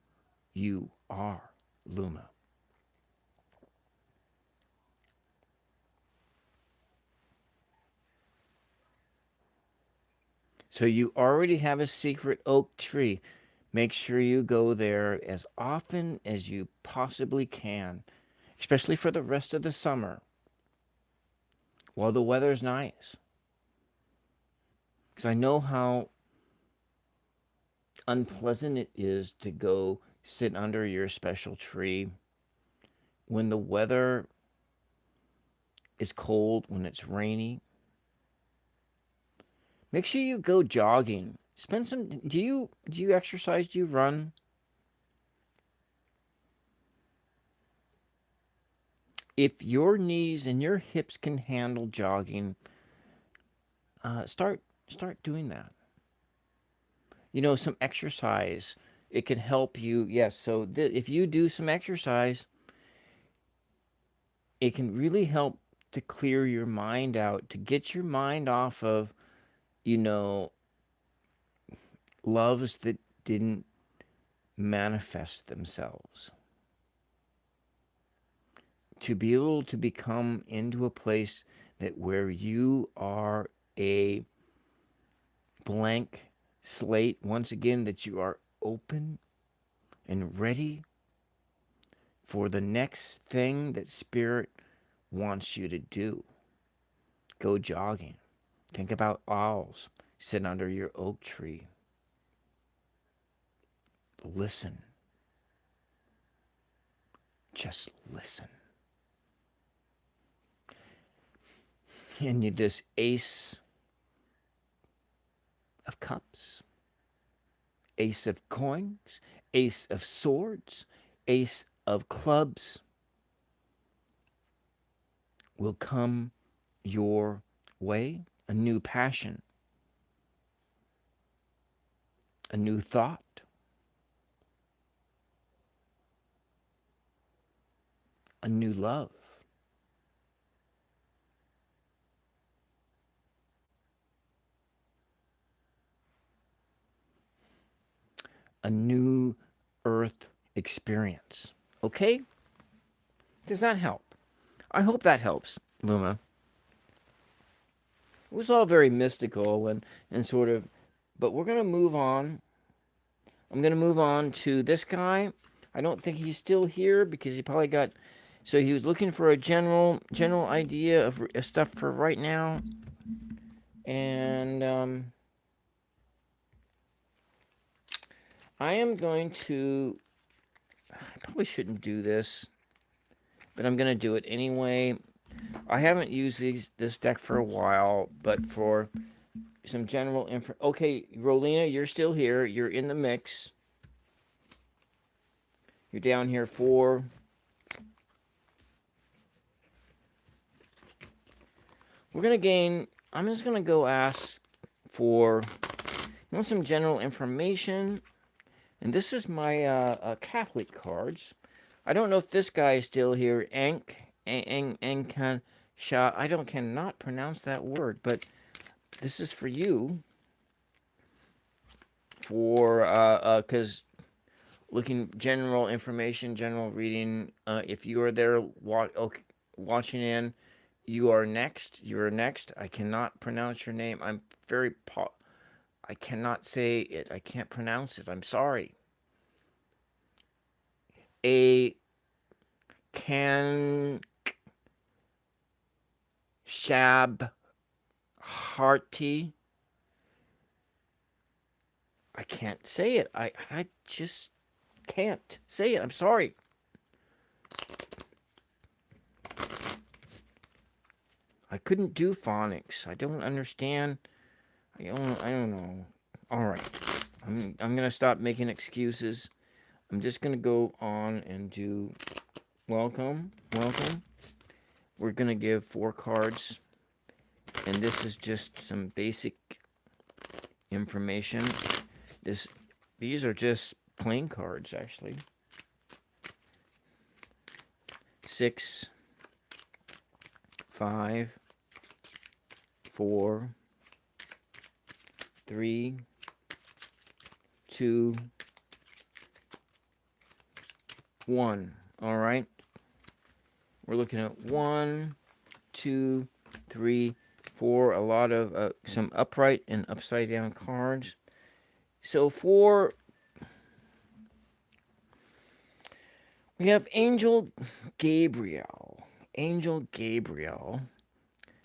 you are, Luma. So you already have a secret oak tree. Make sure you go there as often as you possibly can, especially for the rest of the summer while the weather's nice. Because I know how unpleasant it is to go sit under your special tree when the weather is cold, when it's rainy. Make sure you go jogging. Spend some. Do you exercise? Do you run? If your knees and your hips can handle jogging, start doing that. You know, some exercise. It can help you. Yes. So if you do some exercise, it can really help to clear your mind out, to get your mind off of, you know, loves that didn't manifest themselves. To be able to become into a place that where you are a blank slate, once again, that you are open and ready for the next thing that Spirit wants you to do. Go jogging. Think about owls. Sit under your oak tree. Listen. Just listen. And this Ace of Cups, Ace of Coins, Ace of Swords, Ace of Clubs will come your way. A new passion, a new thought, a new love. A new earth experience. Okay? Does that help? I hope that helps, Luma. It was all very mystical and sort of, but we're going to move on. I'm going to move on to this guy. I don't think he's still here because he probably got, so he was looking for a general idea of stuff for right now. And I am going to, I probably shouldn't do this, but I'm going to do it anyway. I haven't used this deck for a while, but for some general info. Okay, Rolina, you're still here. You're in the mix. You're down here for. We're going to gain. I'm just going to go ask for some general information. And this is my Catholic cards. I don't know if this guy is still here. Enkan Shah. I cannot pronounce that word, but this is for you. For because looking general information, general reading. If you are there watching in, you are next. You are next. I cannot pronounce your name. I'm very I cannot say it. I can't pronounce it. I'm sorry. A can shab hearty. I can't say it. I just can't say it. I'm sorry. I couldn't do phonics. I don't understand. I don't know. All right. I'm going to stop making excuses. I'm just going to go on and do welcome. We're going to give 4 cards. And this is just some basic information. These are just plain cards, actually. 6, 5, 4, 3, 2, 1. All right. We're looking at 1, 2, 3, 4. A lot of some upright and upside down cards. So we have Angel Gabriel,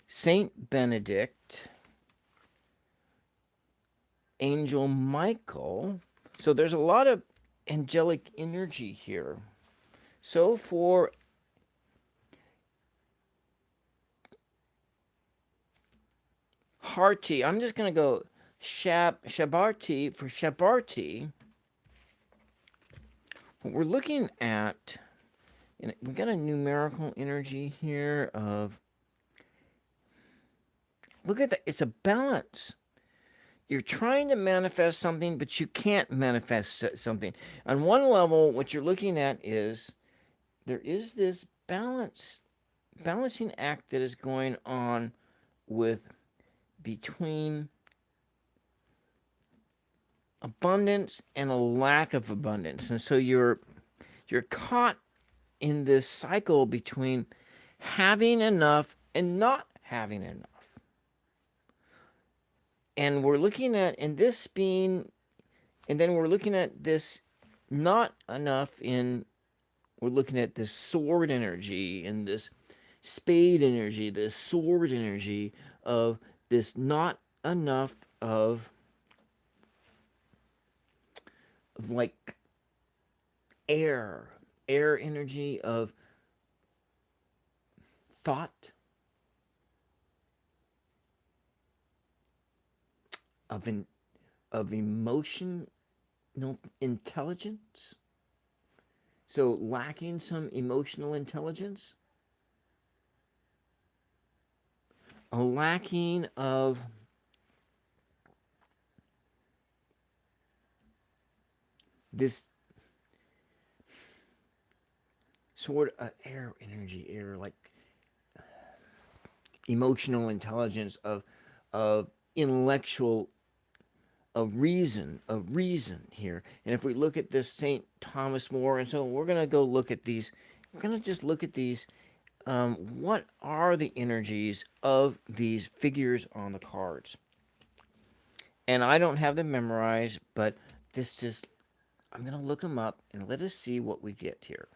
Saint Benedict, Angel Michael. So there's a lot of angelic energy here. So for Harti, I'm just going to go Shabarti. For Shabarti, what we're looking at, we got a numerical energy here of, look at that, it's a balance. You're trying to manifest something, but you can't manifest something. On one level, what you're looking at is, there is this balancing act that is going on between abundance and a lack of abundance. And so you're caught in this cycle between having enough and not having enough. And we're looking at, and then we're looking at this not enough we're looking at this sword energy and this spade energy, this sword energy of this not enough of like air energy of thought, of emotional intelligence. So lacking some emotional intelligence, a lacking of this sort of air like emotional intelligence of intellectual reason here. And if we look at this St. Thomas More, and so we're going to go look at these, we're going to just look at these. What are the energies of these figures on the cards? And I don't have them memorized, but this just, I'm going to look them up and let us see what we get here.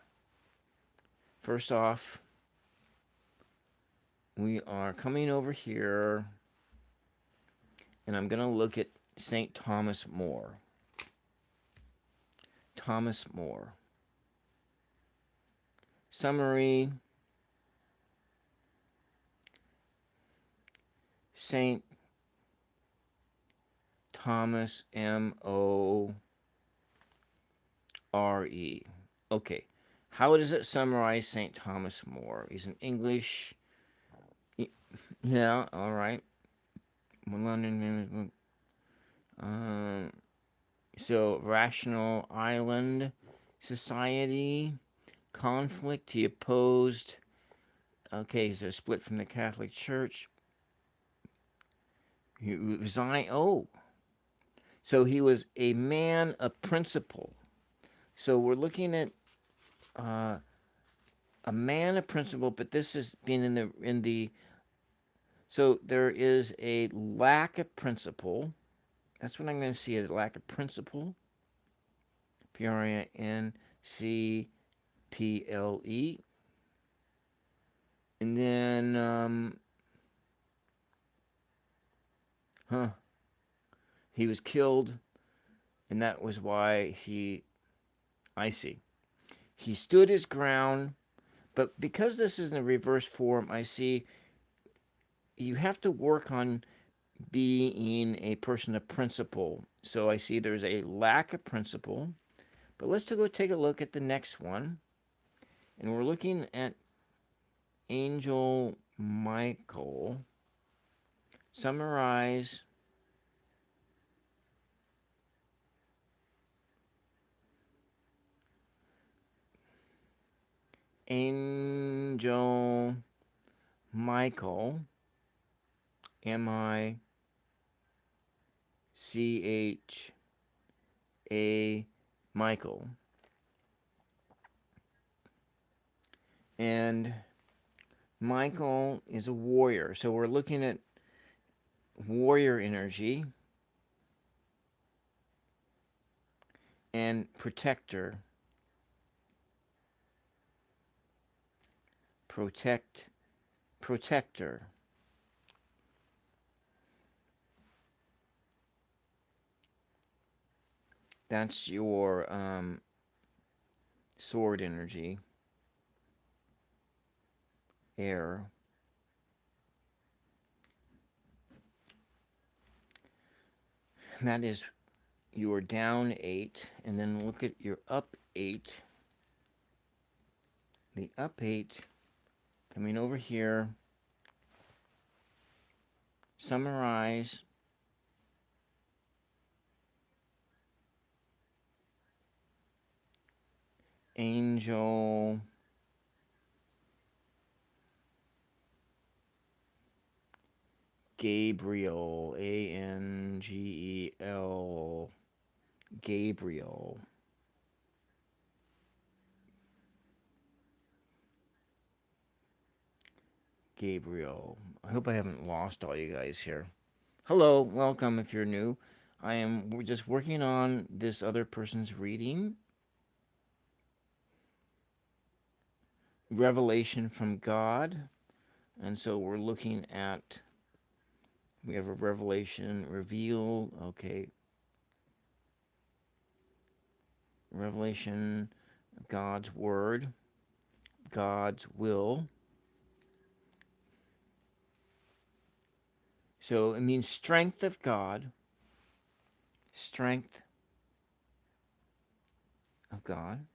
First off, we are coming over here, and I'm going to look at St. Thomas More. Thomas More. Summary. St. Thomas, M-O-R-E. Okay. How does it summarize St. Thomas More? He's an English. Yeah, all right. London. So, Rational Island Society. Conflict. He opposed. Okay, he's a split from the Catholic Church. He resigned. Oh. So he was a man of principle. So we're looking at a man of principle, but this is being in the. So there is a lack of principle. That's what I'm going to see, a lack of principle. P-R-I-N-C-P-L-E. And then, he was killed, and that was why I see. He stood his ground, but because this is in the reverse form, I see you have to work on being a person of principle. So I see there's a lack of principle. But let's go take a look at the next one. And we're looking at Angel Michael. Summarize Angel Michael, M-I-C-H-A Michael. And Michael is a warrior. So we're looking at warrior energy and protector. Protector. That's your sword energy. Air. That is your down 8. And then look at your up 8. The up 8 coming over here. Summarize Angel Gabriel, A-N-G-E-L, Gabriel. Gabriel. I hope I haven't lost all you guys here. Hello, welcome if you're new. We're just working on this other person's reading. Revelation from God. And so we're looking at, we have a revelation, reveal, okay. Revelation, God's word, God's will. So it means strength of God, strength of God.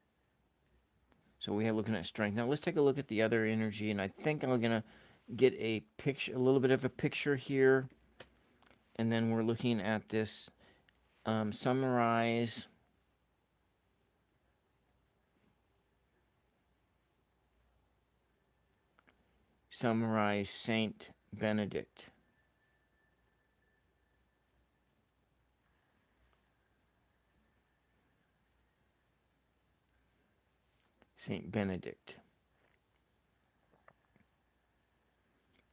So we are looking at strength. Now let's take a look at the other energy, and I think I'm going to get a picture, a little bit of a picture here, and then we're looking at this summarize Saint Benedict. Saint Benedict.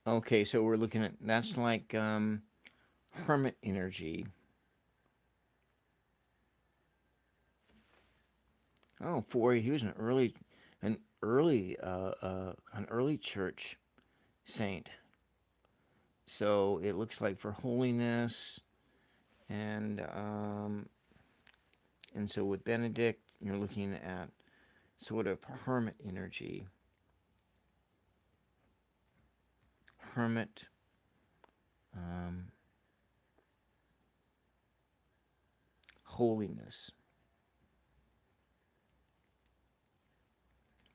Okay, so we're looking at, that's like hermit energy. Oh, he was an early church saint. So it looks like for holiness, and so with Benedict, you're looking at sort of hermit energy. Hermit. Holiness.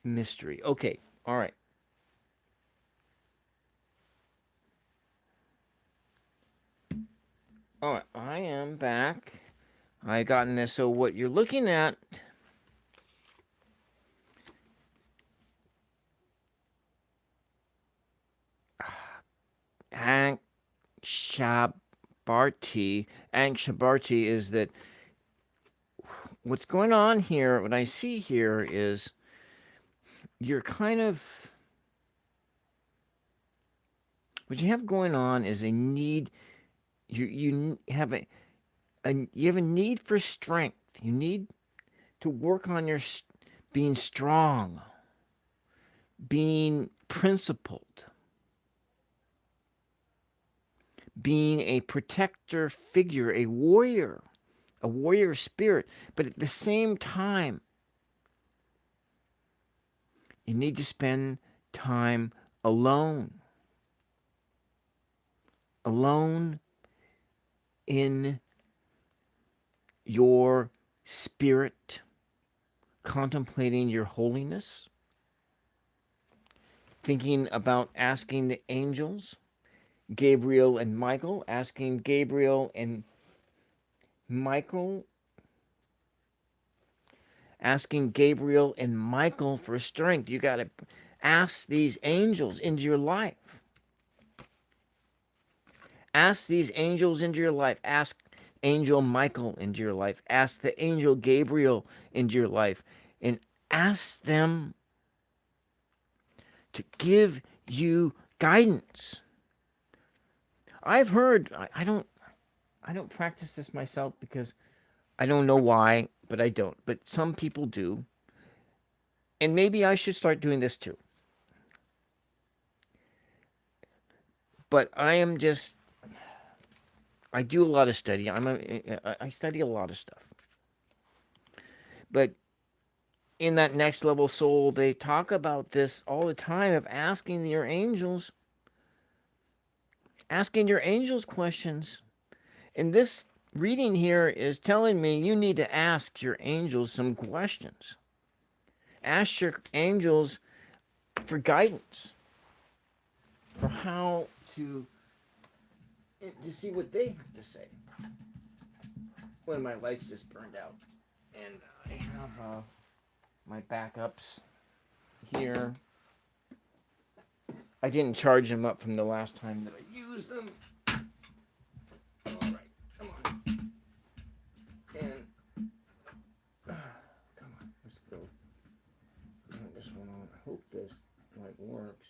Mystery. Okay. All right. All right. I am back. I gotten this. So what you're looking at, Angshabarti is that what's going on here, what I see here is you're kind of, what you have going on is a need, you have a need for strength. You need to work on your being strong, being principled, being a protector figure, a warrior spirit. But at the same time, you need to spend time alone in your spirit, contemplating your holiness, thinking about asking the angels, Gabriel and Michael, asking Gabriel and Michael for strength. You got to ask these angels into your life. Ask these angels into your life. Ask Angel Michael into your life. Ask the angel Gabriel into your life. And ask them to give you guidance. I've heard, I don't practice this myself because I don't know why, but I don't. But some people do. And maybe I should start doing this too. But I do a lot of study. I study a lot of stuff. But in that Next Level Soul, they talk about this all the time of asking your angels questions. And this reading here is telling me you need to ask your angels some questions. Ask your angels for guidance, for how to see what they have to say. When my lights just burned out. And I have my backups here. I didn't charge them up from the last time that I used them. All right, come on. And come on, let's go. Turn this one on. I hope this light works.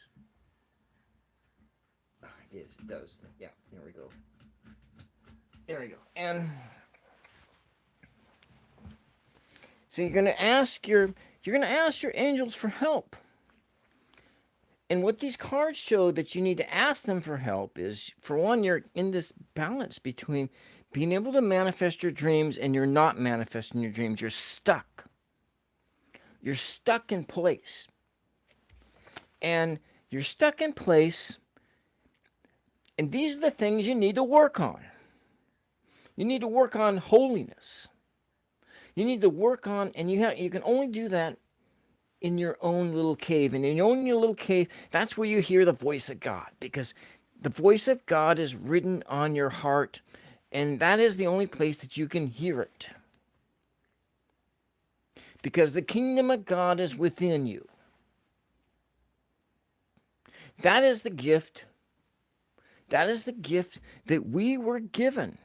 It does. Yeah, there we go. There we go. And so you're gonna ask your angels for help. And what these cards show that you need to ask them for help is, for one, you're in this balance between being able to manifest your dreams and you're not manifesting your dreams. You're stuck. You're stuck in place. And you're stuck in place. And these are the things you need to work on. You need to work on holiness. You need to work on, and you can only do that in your own little cave. And in your own little cave, that's where you hear the voice of God, because the voice of God is written on your heart, and that is the only place that you can hear it. Because the kingdom of God is within you. That is the gift. That is the gift that we were given.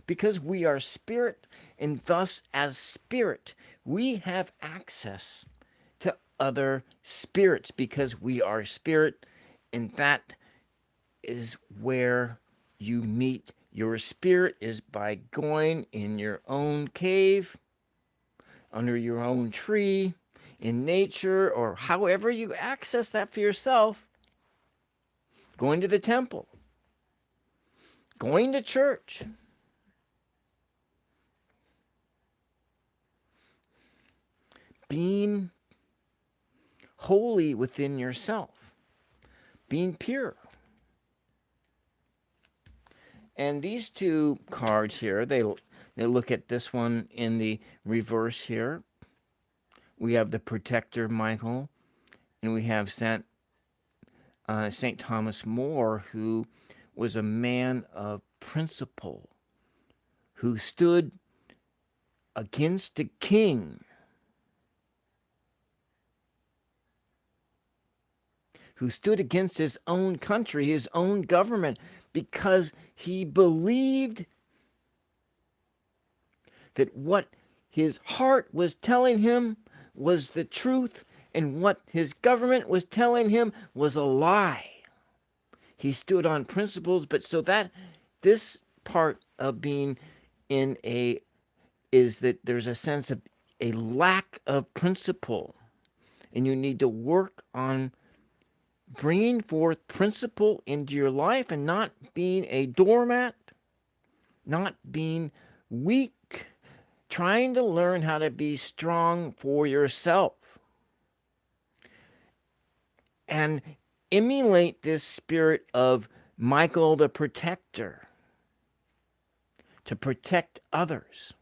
Because we are spirit, and thus as spirit, we have access other spirits, because we are spirit, and that is where you meet your spirit, is by going in your own cave, under your own tree, in nature, or however you access that for yourself, going to the temple, going to church. Being holy within yourself, being pure. And these two cards here, they look at this one in the reverse here. We have the Protector Michael, and we have Saint Thomas More, who was a man of principle, who stood against the king, who stood against his own country, his own government, because he believed that what his heart was telling him was the truth, and what his government was telling him was a lie. He stood on principles, but so that this part of being in a is that there's a sense of a lack of principle, and you need to work on bringing forth principle into your life and not being a doormat, not being weak, trying to learn how to be strong for yourself and emulate this spirit of Michael the Protector to protect others.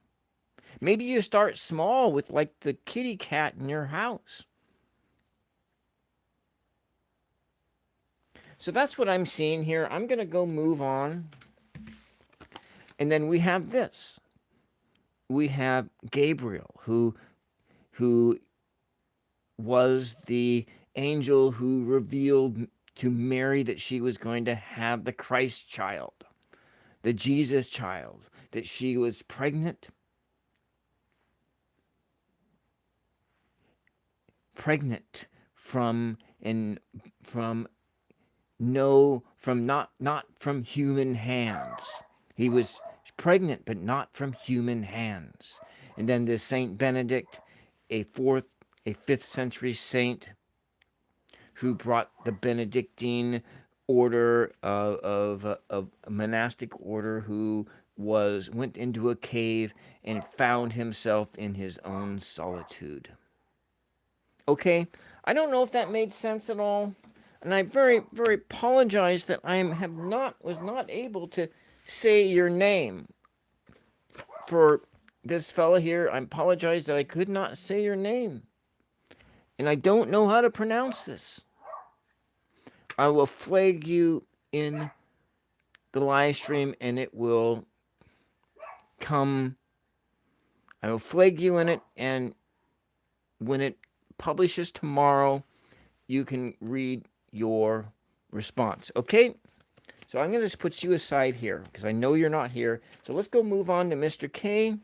Maybe you start small with like the kitty cat in your house. So that's what I'm seeing here. I'm going to go move on. And then we have this. We have Gabriel, who was the angel who revealed to Mary that she was going to have the Christ child, the Jesus child, that she was pregnant from not from human hands. He was pregnant, but not from human hands. And then this Saint Benedict, a 5th century saint who brought the Benedictine order of a monastic order, who went into a cave and found himself in his own solitude. Okay, I don't know if that made sense at all, and I very, very apologize that was not able to say your name. For this fella here, I apologize that I could not say your name, and I don't know how to pronounce this. I will flag you in the live stream, and it will come. I will flag you in it, and when it publishes tomorrow, you can read your response. Okay? So I'm going to just put you aside here because I know you're not here. So let's go move on to Mr. K.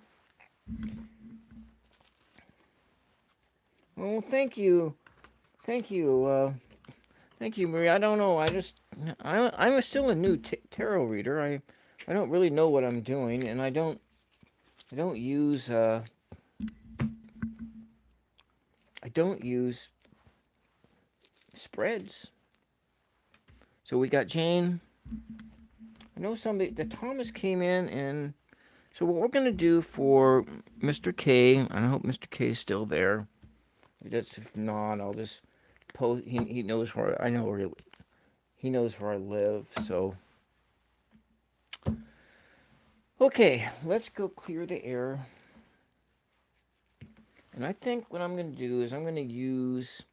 Oh, thank you. Thank you. Thank you, Marie. I don't know. I'm still a new tarot reader. I don't really know what I'm doing, and I don't use spreads. So we got Jane. I know the Thomas came in, and so what we're going to do for Mr. K, and I hope Mr. K is still there. If not, I'll just post. He knows where I know where he knows where I live. So okay, let's go clear the air. And I think what I'm going to do is I'm going to use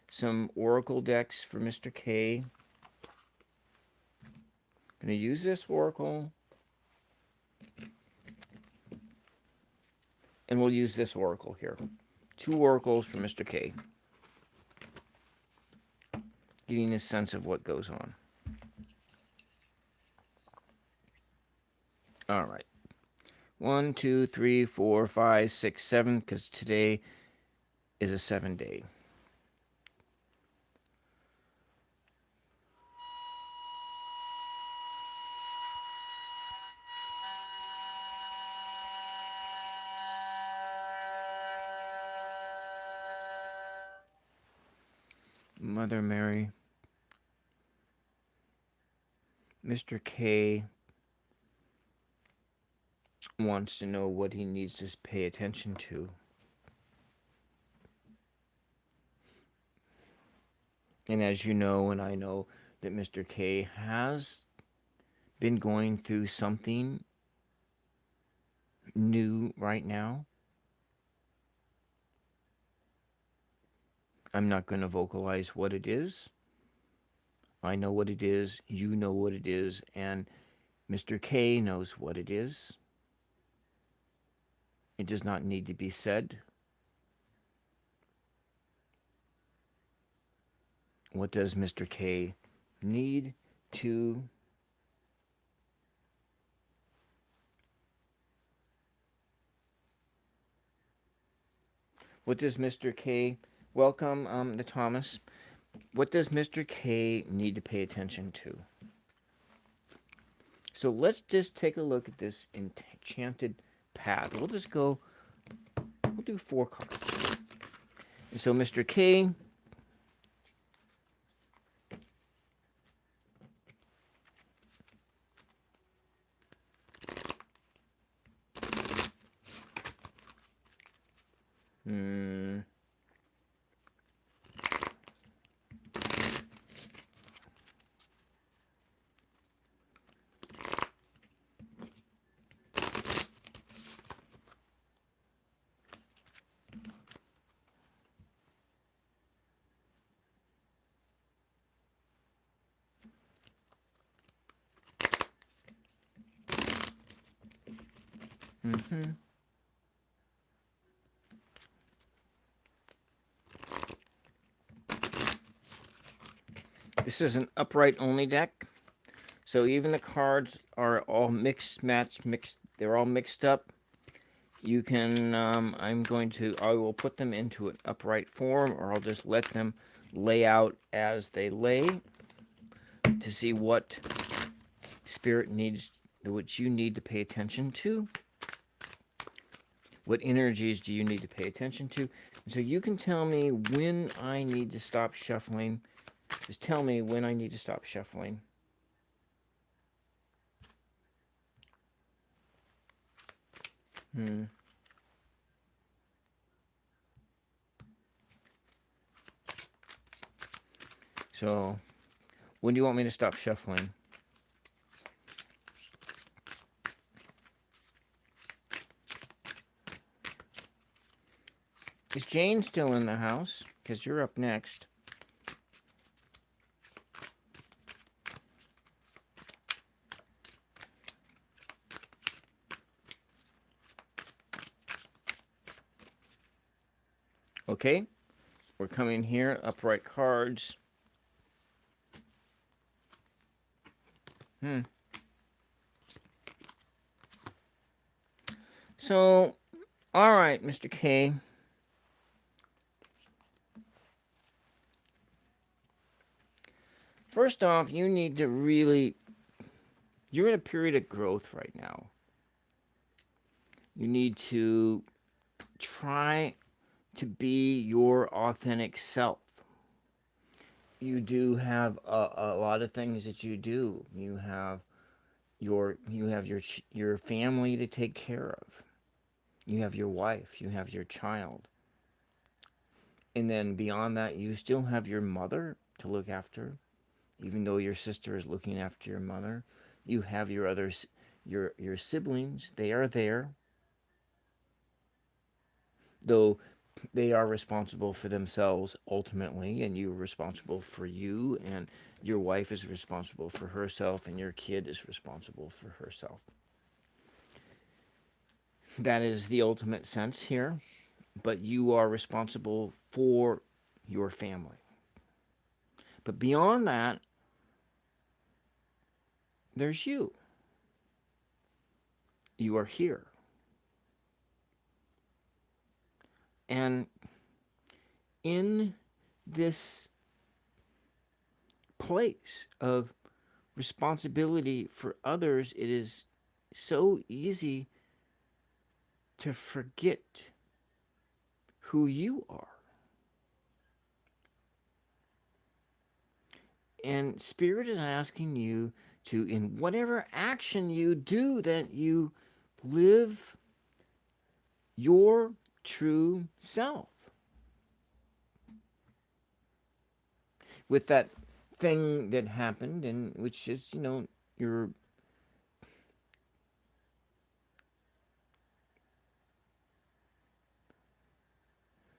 some oracle decks for Mr. K. I'm going to use this oracle. And we'll use this oracle here. 2 oracles for Mr. K. Getting a sense of what goes on. All right. 1, 2, 3, 4, 5, 6, 7, because today is a 7-day. Mother Mary, Mr. K wants to know what he needs to pay attention to. And as you know, and I know, that Mr. K has been going through something new right now. I'm not going to vocalize what it is. I know what it is, you know what it is, and Mr. K knows what it is. It does not need to be said. What does Mr. K need to What does Mr. K welcome the Thomas? What does Mr. K need to pay attention to? So let's just take a look at this enchanted pad. We'll do 4 cards. And so Mr. K This is an upright only deck. So even the cards are all mixed. They're all mixed up. You can, I will put them into an upright form, or I'll just let them lay out as they lay to see what spirit needs, what you need to pay attention to. What energies do you need to pay attention to? And so you can tell me when I need to stop shuffling. Just tell me when I need to stop shuffling. So, when do you want me to stop shuffling? Is Jane still in the house? Because you're up next. Okay, we're coming here, upright cards. So, all right, Mr. K. First off, you need to really, you're in a period of growth right now. You need to try to be your authentic self. You do have a lot of things that you do. You have your family to take care of. You have your wife, you have your child. And then beyond that, you still have your mother to look after. Even though your sister is looking after your mother, you have your siblings. They are there. Though they are responsible for themselves ultimately, and you're responsible for you, and your wife is responsible for herself, and your kid is responsible for herself. That is the ultimate sense here, but you are responsible for your family. But beyond that, there's you. You are here. And in this place of responsibility for others, it is so easy to forget who you are. And Spirit is asking you to, in whatever action you do, that you live your true self. With that thing that happened, and which is, your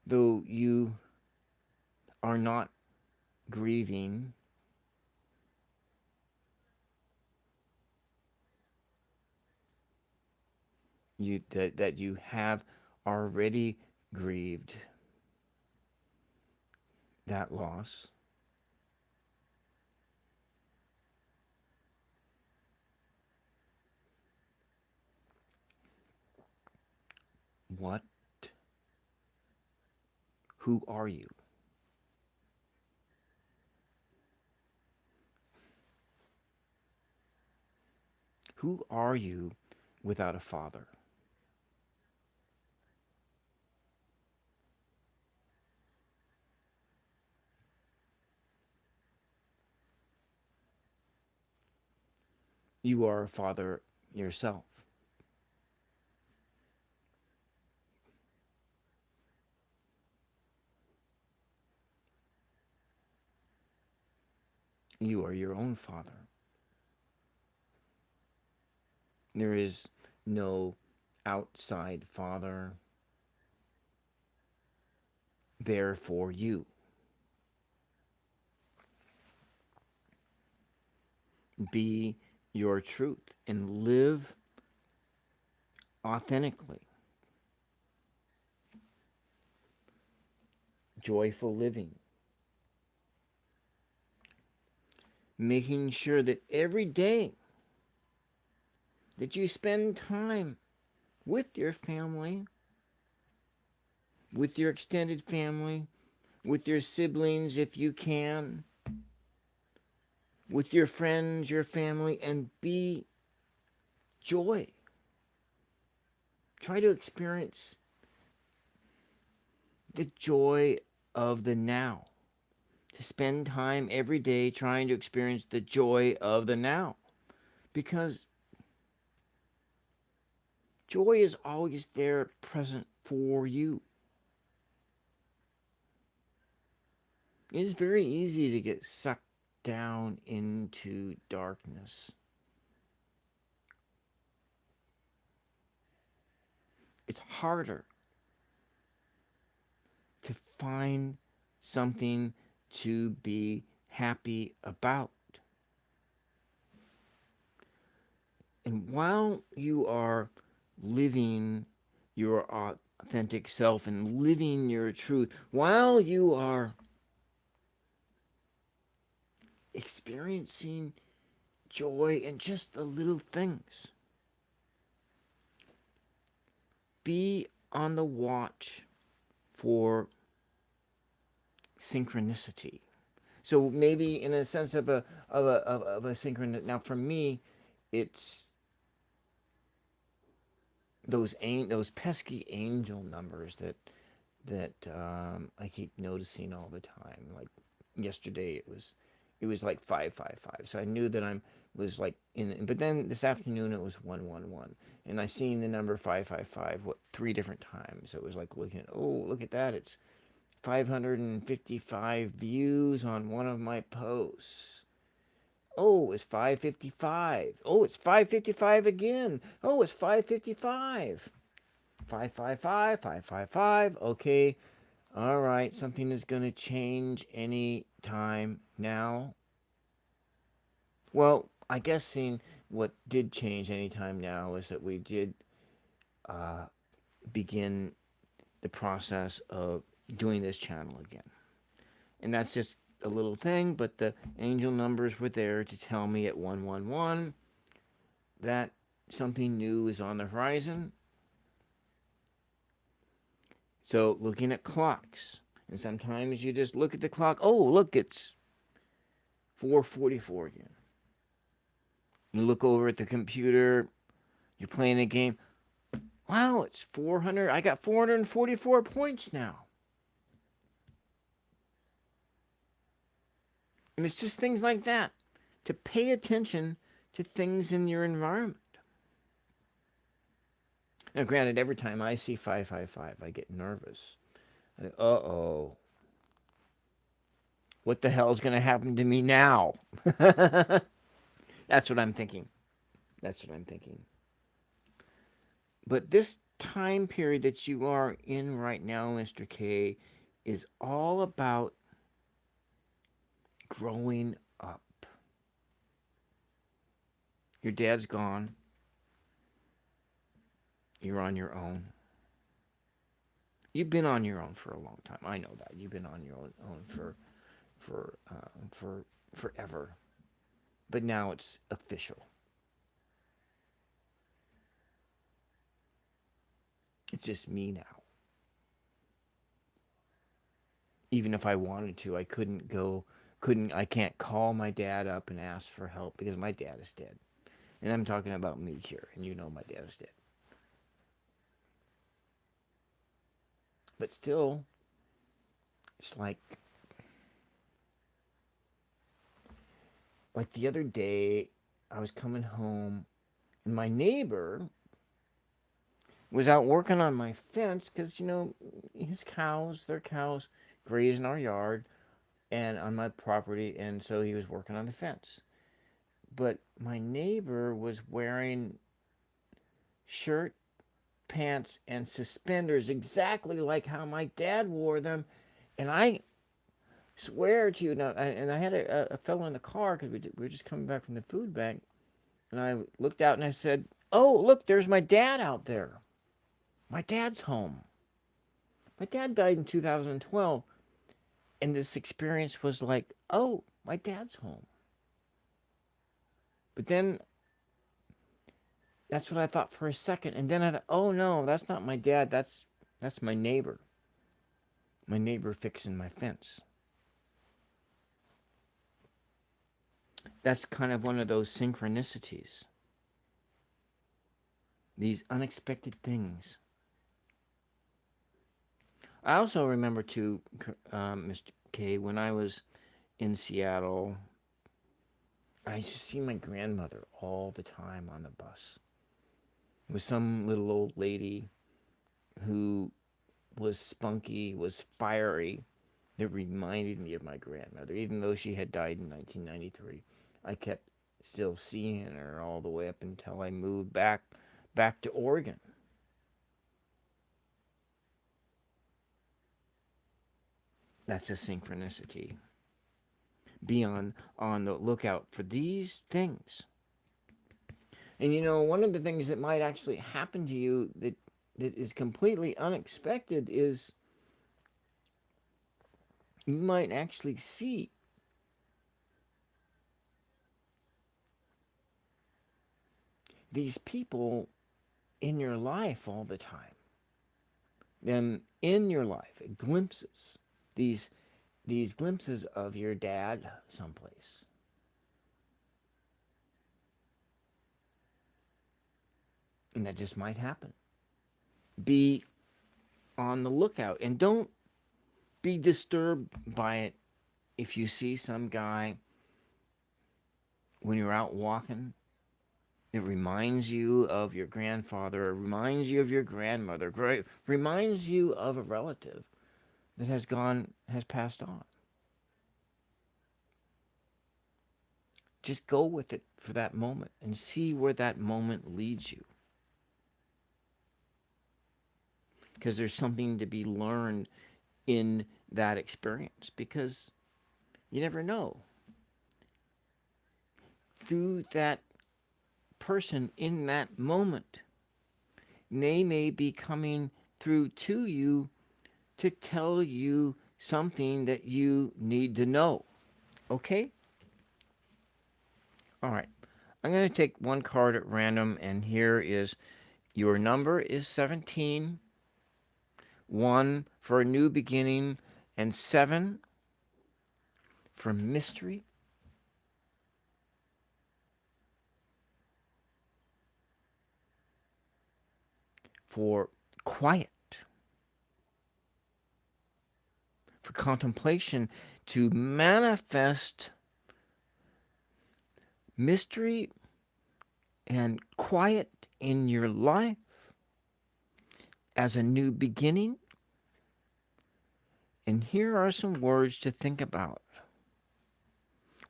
though you are not grieving, that you have already grieved that loss. What? Who are you? Who are you without a father? You are a father yourself. You are your own father. There is no outside father there for you. Be your truth and live authentically. Joyful living. Making sure that every day that you spend time with your family, with your extended family, with your siblings if you can, with your friends, your family, and be joy. Try to experience the joy of the now. To spend time every day trying to experience the joy of the now. Because joy is always there present for you. It is very easy to get sucked down into darkness. It's harder to find something to be happy about. And while you are living your authentic self and living your truth, while you are experiencing joy in just the little things, be on the watch for synchronicity. So maybe in a sense of a synchronicity. Now for me, it's those pesky angel numbers that I keep noticing all the time. Like yesterday, it was like 555. So I knew that I was like in. But then this afternoon it was 111, and I seen the number 555 three different times. It was like looking at, oh, look at that, it's 555 views on one of my posts. Oh, it's 555. Oh, it's 555 again. Oh, it's 555. 555, 555. Okay. All right. Something is going to change any time now. Well, I guess seeing what did change any time now is that we did begin the process of doing this channel again. And that's just a little thing, but the angel numbers were there to tell me at 111 that something new is on the horizon. So looking at clocks, and sometimes you just look at the clock, oh, look, it's 4:44 again. You look over at the computer, you're playing a game, wow, it's 400, I got 444 points now. And it's just things like that. To pay attention to things in your environment. Now, granted, every time I see 555, I get nervous. Uh-oh. What the hell is going to happen to me now? That's what I'm thinking. That's what I'm thinking. But this time period that you are in right now, Mr. K, is all about growing up. Your dad's gone. You're on your own. You've been on your own for a long time. I know that. You've been on your own for forever. But now it's official. It's just me now. Even if I wanted to, I can't call my dad up and ask for help because my dad is dead. And I'm talking about me here, and you know my dad is dead. But still, it's like the other day, I was coming home, and my neighbor was out working on my fence because, their cows graze in our yard and on my property, and so he was working on the fence. But my neighbor was wearing shirt, pants, and suspenders exactly like how my dad wore them. And I swear to you, now, and I had a fellow in the car because we were just coming back from the food bank, and I looked out and I said, "Oh, look, there's my dad out there. My dad's home." My dad died in 2012, and this experience was like, "Oh, my dad's home." But then that's what I thought for a second, and then I thought, "Oh no, that's not my dad. That's my neighbor. My neighbor fixing my fence." That's kind of one of those synchronicities. These unexpected things. I also remember too, Mr. K, when I was in Seattle, I used to see my grandmother all the time on the bus. It was some little old lady who was spunky, was fiery. It reminded me of my grandmother, even though she had died in 1993. I kept still seeing her all the way up until I moved back to Oregon. That's a synchronicity. Be on the lookout for these things. And one of the things that might actually happen to you that is completely unexpected is you might actually see these people in your life all the time. Them in your life, glimpses. These glimpses of your dad someplace. And that just might happen. Be on the lookout and don't be disturbed by it if you see some guy when you're out walking. It reminds you of your grandfather, it reminds you of your grandmother, reminds you of a relative that has passed on. Just go with it for that moment and see where that moment leads you. Because there's something to be learned in that experience, because you never know. Through that person in that moment, they may be coming through to you to tell you something that you need to know. Okay? All right. I'm going to take one card at random, and here is your number is 17, 1 for a new beginning, and 7 for mystery. For quiet. For contemplation, to manifest mystery and quiet in your life as a new beginning. And here are some words to think about.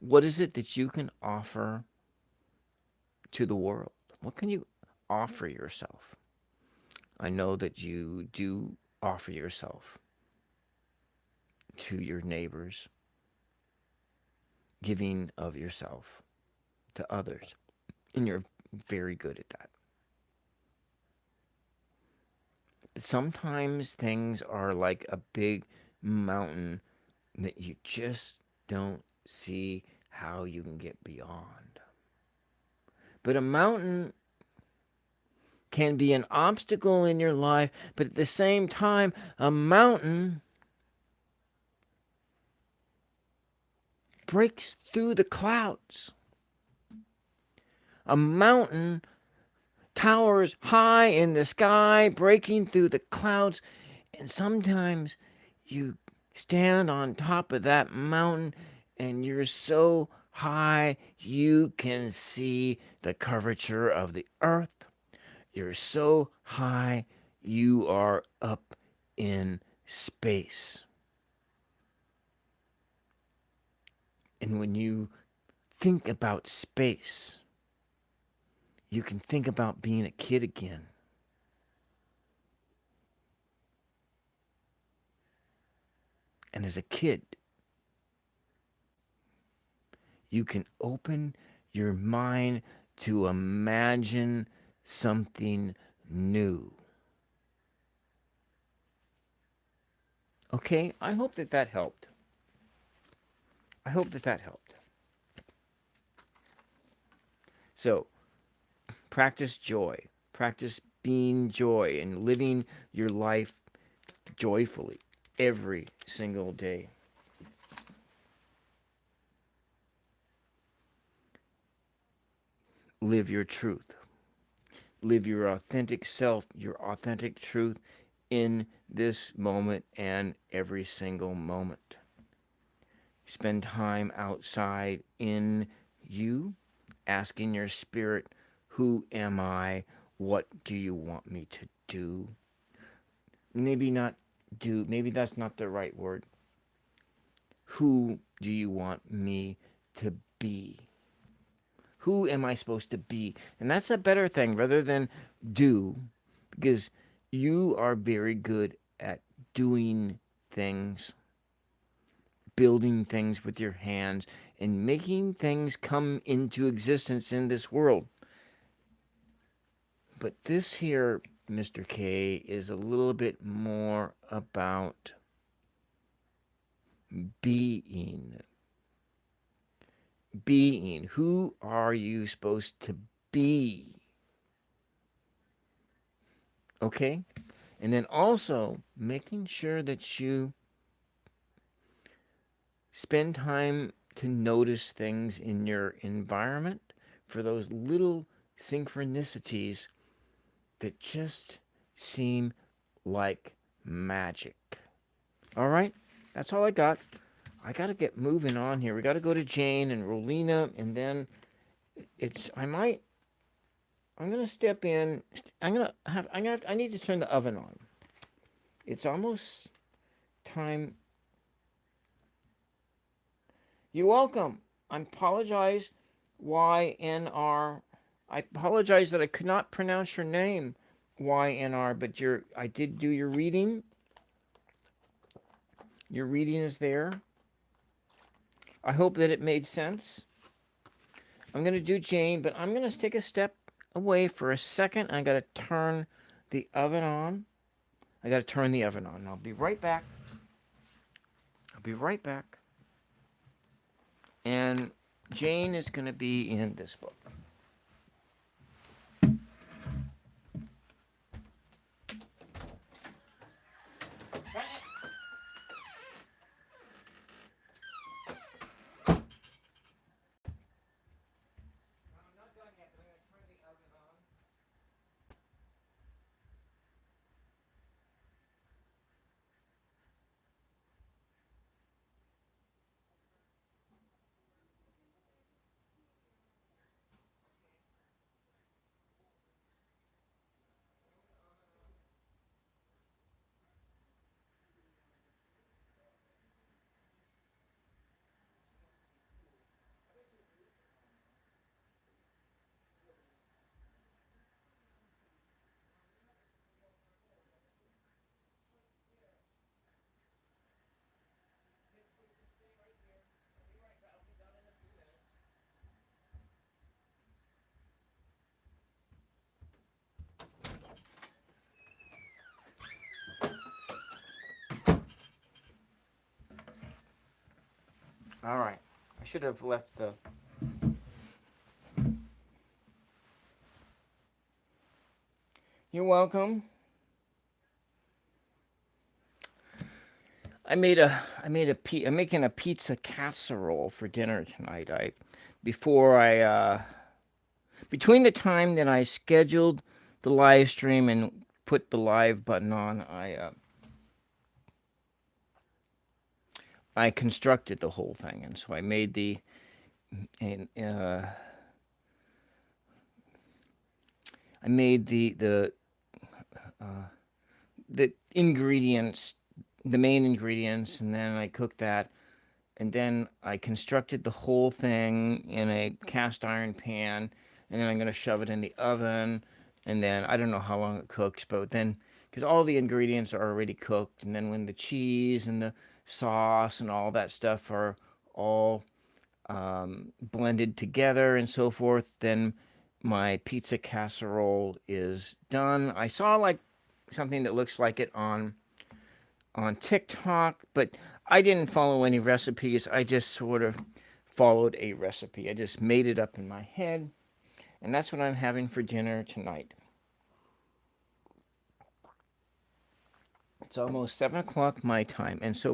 What is it that you can offer to the world? What can you offer yourself? I know that you do offer yourself to your neighbors, giving of yourself to others, and you're very good at that. But sometimes things are like a big mountain that you just don't see how you can get beyond. But a mountain can be an obstacle in your life, but at the same time, a mountain breaks through the clouds. A mountain towers high in the sky, breaking through the clouds, and sometimes you stand on top of that mountain and you're so high you can see the curvature of the earth. You're so high you are up in space. And when you think about space, you can think about being a kid again. And as a kid, you can open your mind to imagine something new. Okay, I hope that that helped. I hope that that helped. So, practice joy. Practice being joy and living your life joyfully every single day. Live your truth. Live your authentic self, your authentic truth in this moment and every single moment. Spend time outside in you, asking your spirit, who am I? What do you want me to do? Maybe not do, maybe that's not the right word. Who do you want me to be? Who am I supposed to be? And that's a better thing rather than do, because you are very good at doing things, building things with your hands, and making things come into existence in this world. But this here, Mr. K, is a little bit more about being. Being. Who are you supposed to be? Okay? And then also making sure that you spend time to notice things in your environment for those little synchronicities that just seem like magic. All right? That's all I got. I got to get moving on here. We got to go to Jane and Rolina, and then I'm going to step in. I need to turn the oven on. It's almost time. You're welcome. I apologize, YNR. I apologize that I could not pronounce your name, YNR, but I did do your reading. Your reading is there. I hope that it made sense. I'm going to do Jane, but I'm going to take a step away for a second. I got to turn the oven on. I'll be right back. And Jane is going to be in this book. All right. I should have left the... You're welcome. I'm making a pizza casserole for dinner tonight. Between the time that I scheduled the live stream and put the live button on, I constructed the whole thing, and so I made and, I made the ingredients, the main ingredients, and then I cooked that, and then I constructed the whole thing in a cast iron pan, and then I'm going to shove it in the oven, and then I don't know how long it cooks, but then, because all the ingredients are already cooked, and then when the cheese and the sauce and all that stuff are all blended together and so forth, then my pizza casserole is done. I saw like something that looks like it on TikTok, but I didn't follow any recipes. I just sort of followed a recipe. I just made it up in my head, and that's what I'm having for dinner tonight. It's almost 7 o'clock my time, and so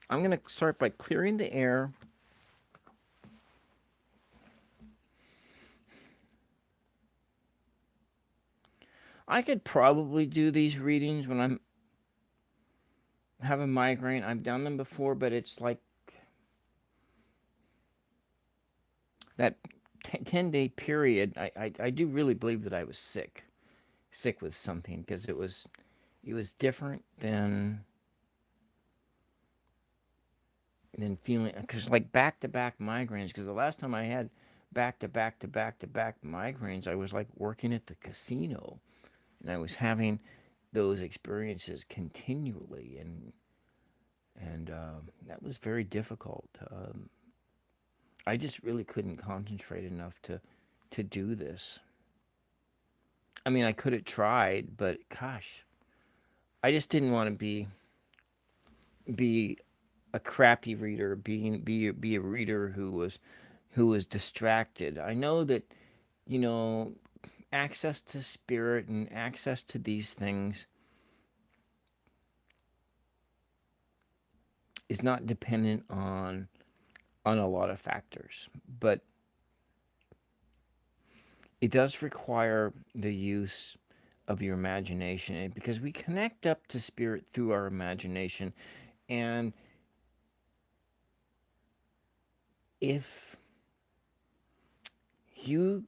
I'm gonna start by clearing the air. I could probably do these readings when I'm have a migraine. I've done them before, but it's like that 10-day period. I do really believe that I was sick with something, because it was different than feeling, because like back to back migraines, because the last time I had back to back to back to back migraines, I was like working at the casino, and I was having those experiences continually, and that was very difficult. I just really couldn't concentrate enough to do this. I mean, I could have tried, but gosh, I just didn't want to be a crappy reader, be a reader who was distracted. I know that, access to spirit and access to these things is not dependent on a lot of factors, but it does require the use of your imagination, because we connect up to spirit through our imagination. And if you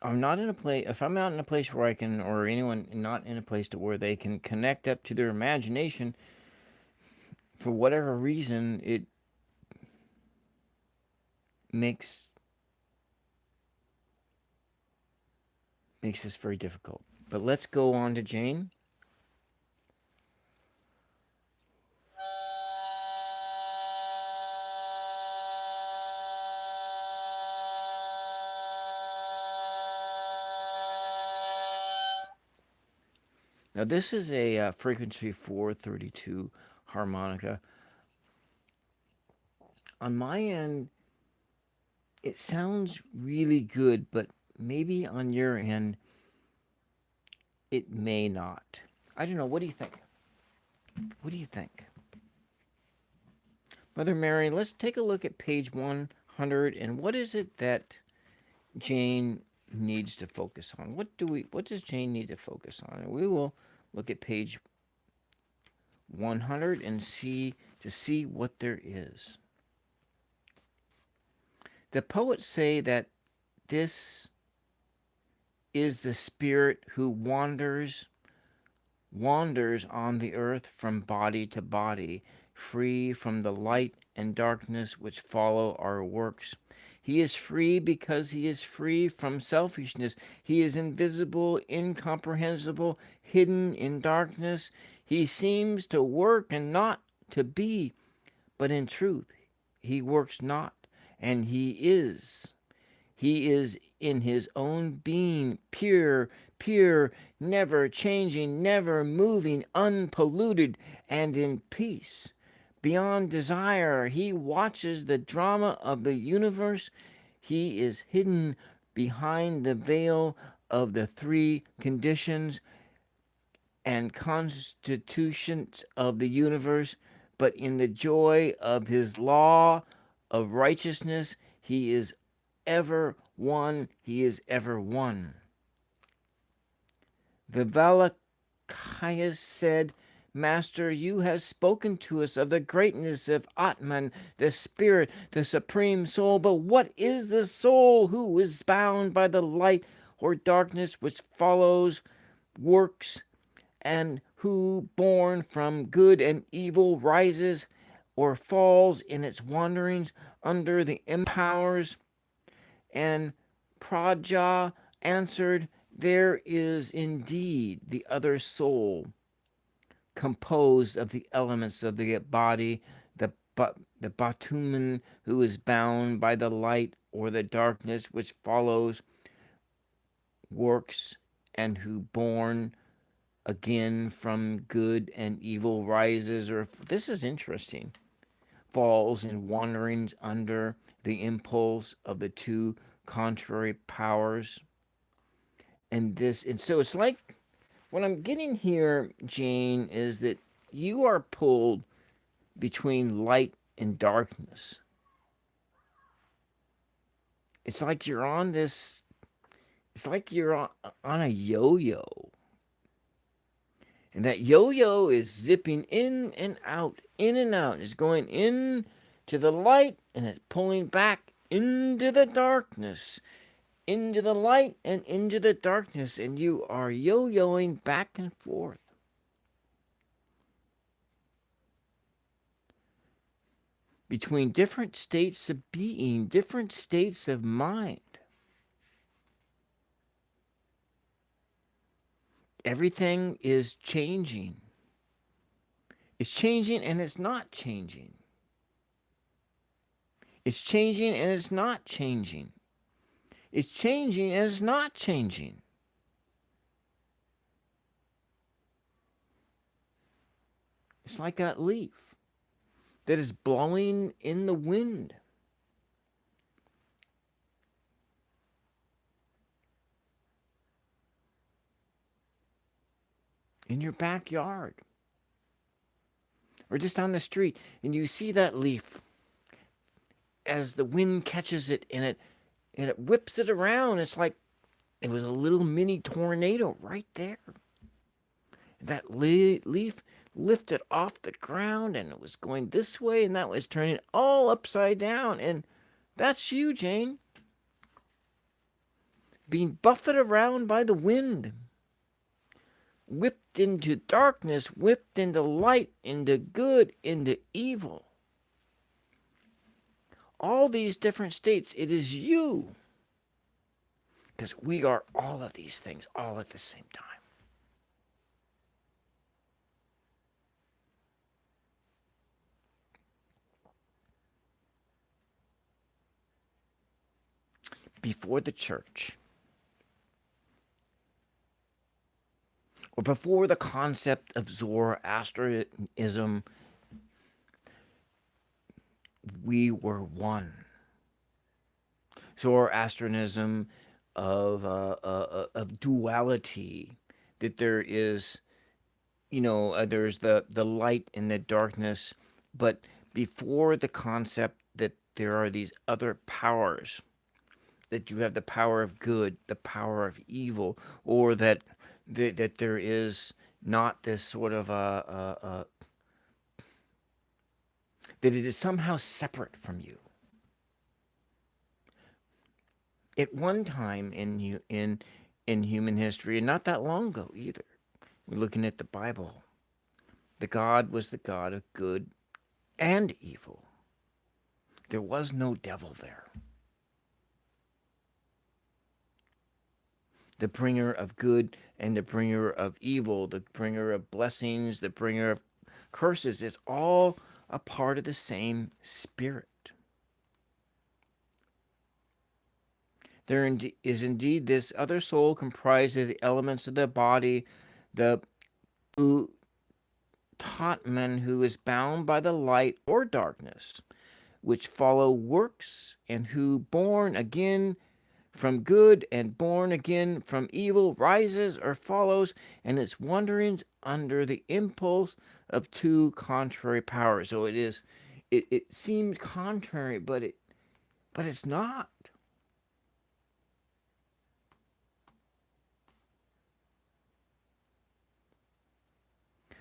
are not in a place, if I'm not in a place where I can, or anyone not in a place to where they can connect up to their imagination, for whatever reason, it makes this very difficult. But let's go on to Jane. Now, this is a frequency 432 harmonica. On my end, it sounds really good, but maybe on your end, it may not. I don't know. What do you think? What do you think? Mother Mary, let's take a look at page 100, and what is it that Jane needs to focus on? What does Jane need to focus on? And we will look at page 100 and see what there is. The poets say that this is the spirit who wanders on the earth from body to body, free from the light and darkness which follow our works. He is free because he is free from selfishness. He is invisible, incomprehensible, hidden in darkness. He seems to work and not to be, but in truth, he works not, and he is. He is in his own being, pure, never changing, never moving, unpolluted, and in peace, beyond desire. He watches the drama of the universe. He is hidden behind the veil of the three conditions and constitutions of the universe, but in the joy of his law of righteousness, he is ever one. He is ever one. The Valachias said, Master, you have spoken to us of the greatness of Atman, the spirit, the supreme soul. But what is the soul who is bound by the light or darkness which follows, works, and who, born from good and evil, rises or falls in its wanderings under the empowers? And Praja answered, there is indeed the other soul, composed of the elements of the body, the batuman, who is bound by the light or the darkness which follows, works, and who, born again from good and evil, rises, or this is interesting, falls in wanderings under the impulse of the two contrary powers. And so it's like, what I'm getting here, Jane, is that you are pulled between light and darkness. It's like you're on this, it's like you're on a yo-yo. And that yo-yo is zipping in and out, in and out. It's going in to the light and it's pulling back into the darkness, into the light and into the darkness. And you are yo-yoing back and forth. Between different states of being, different states of mind. Everything is changing. It's changing and it's not changing. It's changing and it's not changing. It's changing and it's not changing. It's like that leaf that is blowing in the wind. In your backyard. Or just on the street. And you see that leaf as the wind catches it and it whips it around. It's like it was a little mini tornado right there. That leaf lifted off the ground and it was going this way and that was turning all upside down. And that's you, Jane. Being buffeted around by the wind. Whipped into darkness, whipped into light, into good, into evil. All these different states, it is you. Because we are all of these things all at the same time. Before the church, or before the concept of Zoroastrianism, we were one. Zoroastrianism of duality, that there is, there's the light and the darkness, but before the concept that there are these other powers, that you have the power of good, the power of evil, or that there is not this sort of that it is somehow separate from you. At one time in human history, and not that long ago either, we're looking at the Bible, the God was the God of good and evil. There was no devil there. The bringer of good and the bringer of evil, the bringer of blessings, the bringer of curses, is all a part of the same spirit. There is indeed this other soul comprised of the elements of the body, the taught men who is bound by the light or darkness, which follow works, and who, born again from good and born again from evil, rises or follows, and its wanderings under the impulse of two contrary powers. So it seems contrary, but it's not.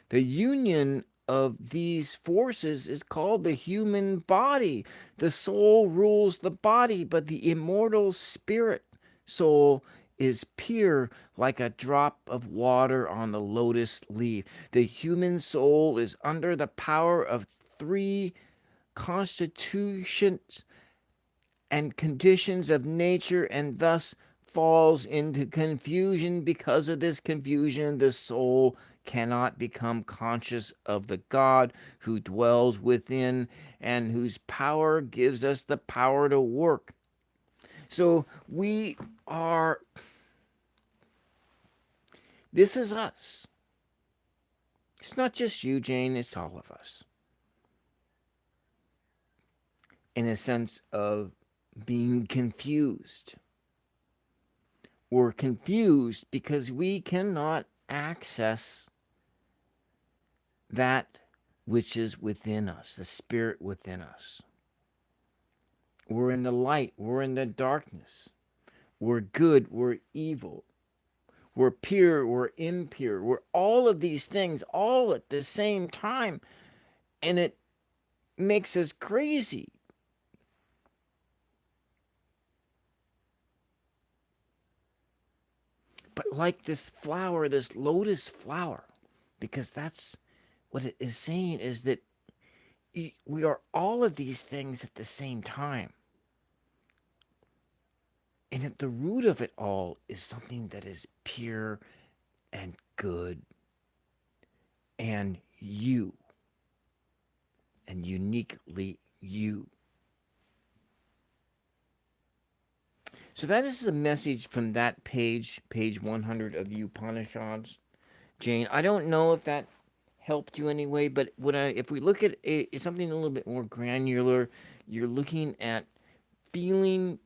The union of these forces is called the human body. The soul rules the body, but the immortal spirit soul is pure like a drop of water on the lotus leaf. The human soul is under the power of three constitutions and conditions of nature, and thus falls into confusion. Because of this confusion, the soul cannot become conscious of the God who dwells within and whose power gives us the power to work. So we are, this is us. It's not just you, Jane, it's all of us. In a sense of being confused. We're confused because we cannot access that which is within us, the spirit within us. We're in the light, we're in the darkness. We're good, we're evil. We're pure, we're impure. We're all of these things all at the same time. And it makes us crazy. But like this flower, this lotus flower, because that's what it is saying, is that we are all of these things at the same time. And at the root of it all is something that is pure and good and you, and uniquely you. So that is the message from that page 100 of the Upanishads. Jane, I don't know if that helped you anyway, but if we look at something a little bit more granular, you're looking at feeling.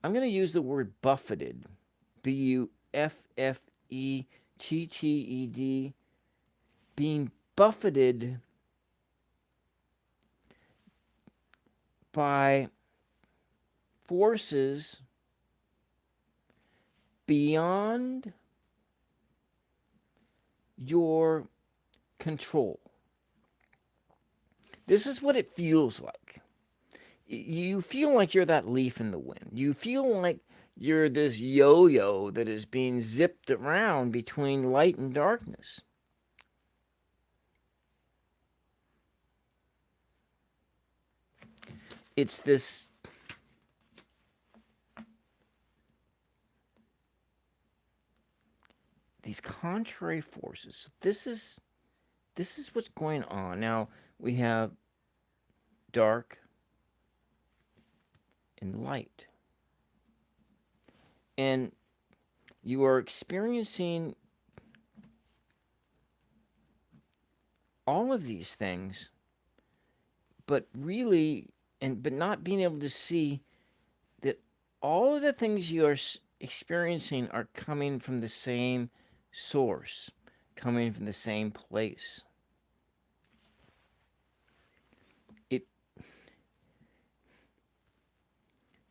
I'm going to use the word buffeted, buffetted, being buffeted by forces beyond your control. This is what it feels like. You feel like you're that leaf in the wind. You feel like you're this yo-yo that is being zipped around between light and darkness. It's this these contrary forces. This is what's going on. Now we have dark and light. And you are experiencing all of these things, but really, but not being able to see that all of the things you are experiencing are coming from the same source, coming from the same place.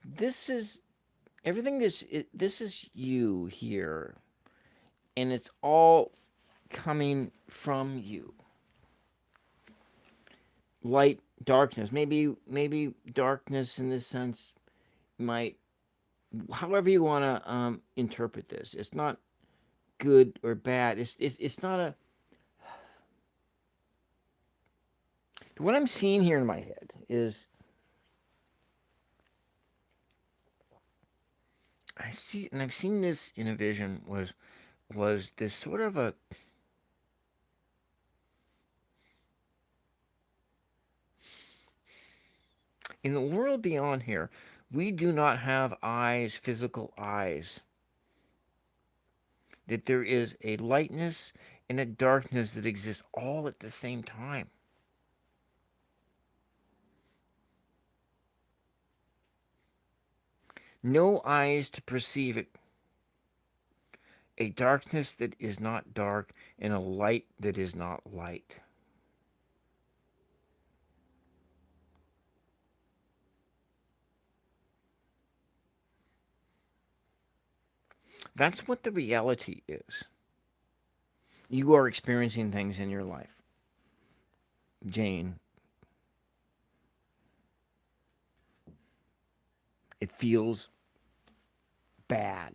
This is everything. This is you here, and it's all coming from you. Light, darkness. Maybe darkness in this sense might, however you want to interpret this. It's not good or bad. It's not a. What I'm seeing here in my head is I've seen this in a vision was this sort of a in the world beyond here, we do not have eyes, physical eyes. that there is a lightness and a darkness that exists all at the same time. No eyes to perceive it. A darkness that is not dark and a light that is not light. That's what the reality is. You are experiencing things in your life. Jane, it feels bad.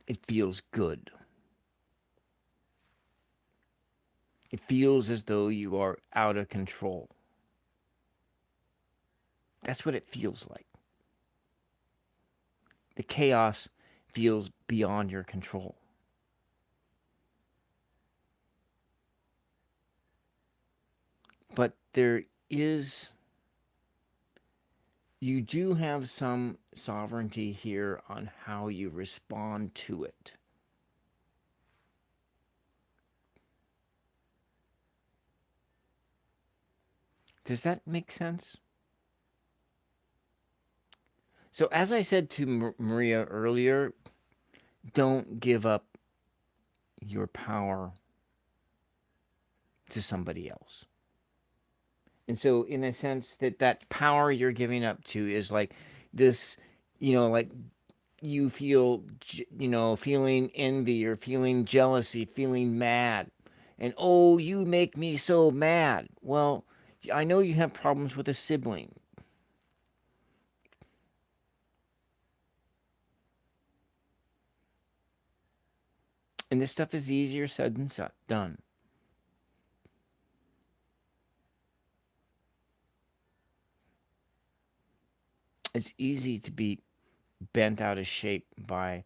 It feels good. It feels as though you are out of control. That's what it feels like. The chaos feels beyond your control. But you do have some sovereignty here on how you respond to it. Does that make sense? So, as I said to Maria earlier, don't give up your power to somebody else. And so, in a sense, that power you're giving up to is like this, like you feel, feeling envy or feeling jealousy, feeling mad. And, oh, you make me so mad. Well, I know you have problems with a sibling. And this stuff is easier said than done. It's easy to be bent out of shape by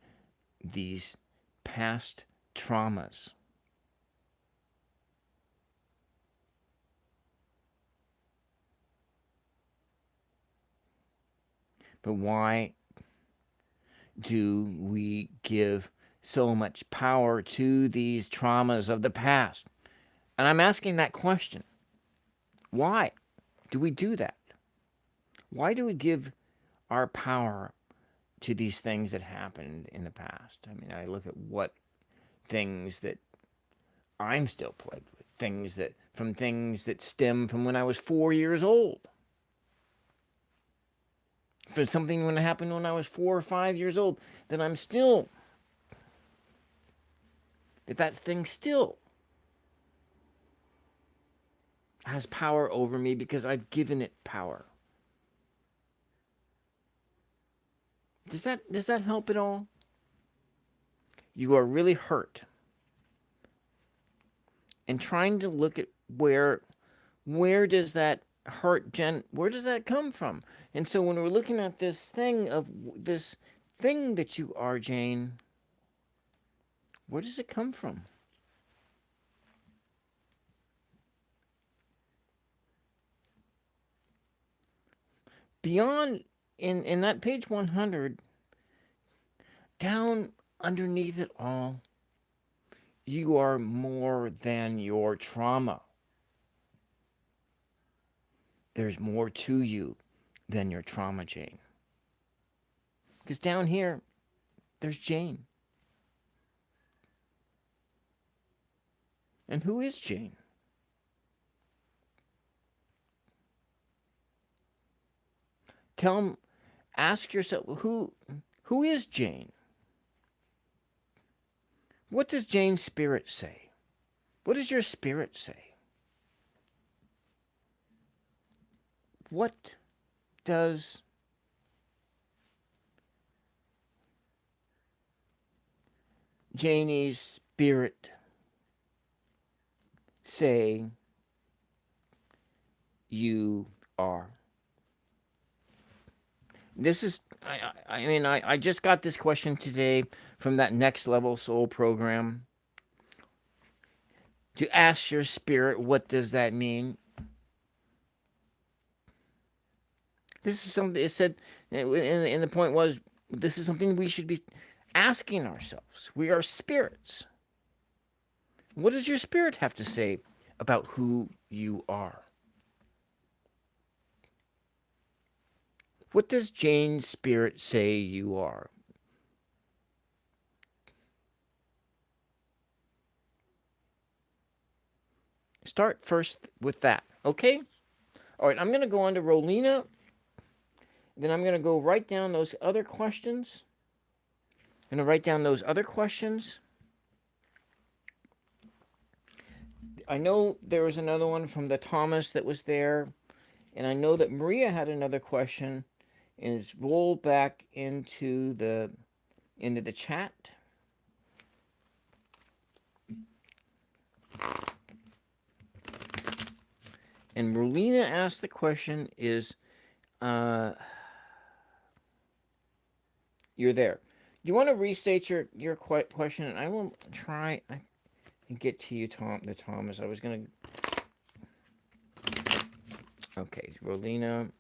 these past traumas. But why do we give so much power to these traumas of the past? And I'm asking that question. Why do we do that? Why do we give our power to these things that happened in the past? I mean, I look at what things that I'm still plagued with, things that stem from when I was 4 years old. For something when it happened when I was 4 or 5 years old, that I'm still, that thing still has power over me because I've given it power. Does that help at all? You are really hurt. And trying to look at where does that hurt, where does that come from? And so when we're looking at this thing that you are, Jane, where does it come from? Beyond, in that page 100, down underneath it all, you are more than your trauma. There's more to you than your trauma, Jane. Because down here, there's Jane. And who is Jane? Ask yourself, who is Jane? What does Jane's spirit say? What does your spirit say? What does Janie's spirit say you are? This is, I just got this question today from that Next Level Soul program. To ask your spirit, what does that mean? This is something, it said, and the point was, this is something we should be asking ourselves, we are spirits. What does your spirit have to say about who you are? What does Jane's spirit say you are? Start first with that, okay? All right, I'm going to go on to Rolina. Then I'm going to go write down those other questions. I'm going to write down those other questions. I know there was another one from the Thomas that was there. And I know that Maria had another question. And it's rolled back into the chat. And Rolina asked the question is, you're there. You want to restate your question, and I will try and get to you, Thomas. I was going to... Okay, Rolina.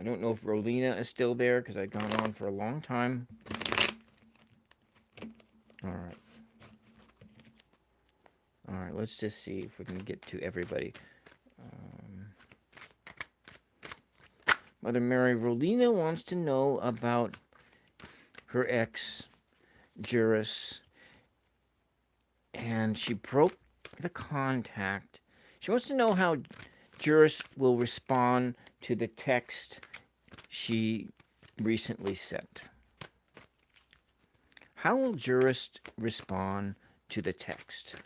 I don't know if Rolina is still there, because I've gone on for a long time. All right, let's just see if we can get to everybody. Mother Mary, Rolina wants to know about her ex, Juris, and she broke the contact. She wants to know how Juris will respond to the text she recently sent. How will Juris respond to the text?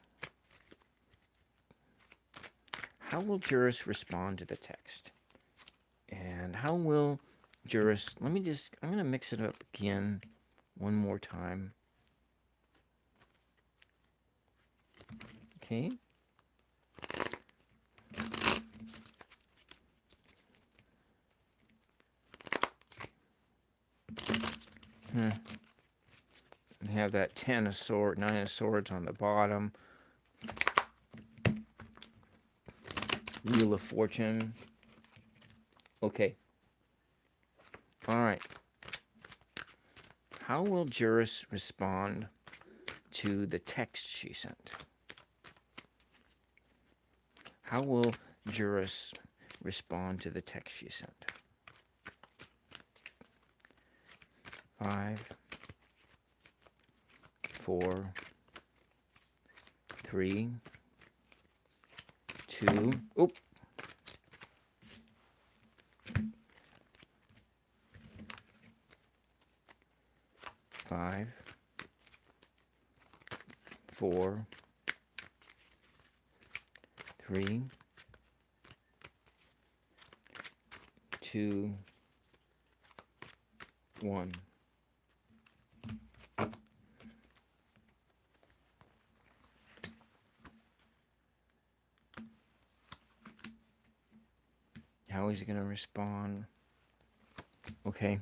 How will Juris respond to the text? And how will Juris... I'm going to mix it up again one more time. Okay. And have that 9 of swords on the bottom. Wheel of Fortune. Okay. All right. How will Juris respond to the text she sent? How will Juris respond to the text she sent? 5, 4, 3, 2. Oop. 5, 4, 3, 2, 1. How is he going to respond? Okay.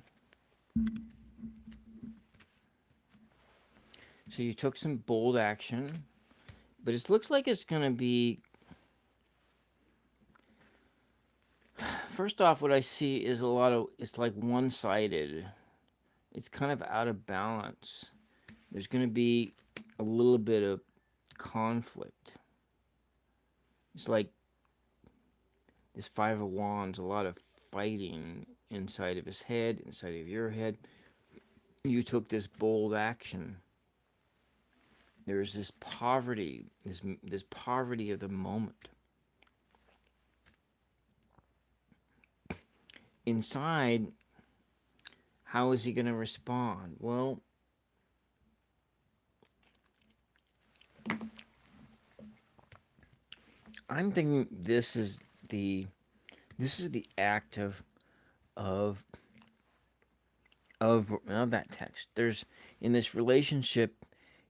So you took some bold action, but it looks like it's going to be... First off, what I see is it's like one-sided. It's kind of out of balance. There's going to be a little bit of conflict. It's like this 5 of Wands, a lot of fighting inside of his head, inside of your head. You took this bold action. There's this poverty, this poverty of the moment. Inside, how is he going to respond? Well, I'm thinking this is the act of that text. There's, in this relationship,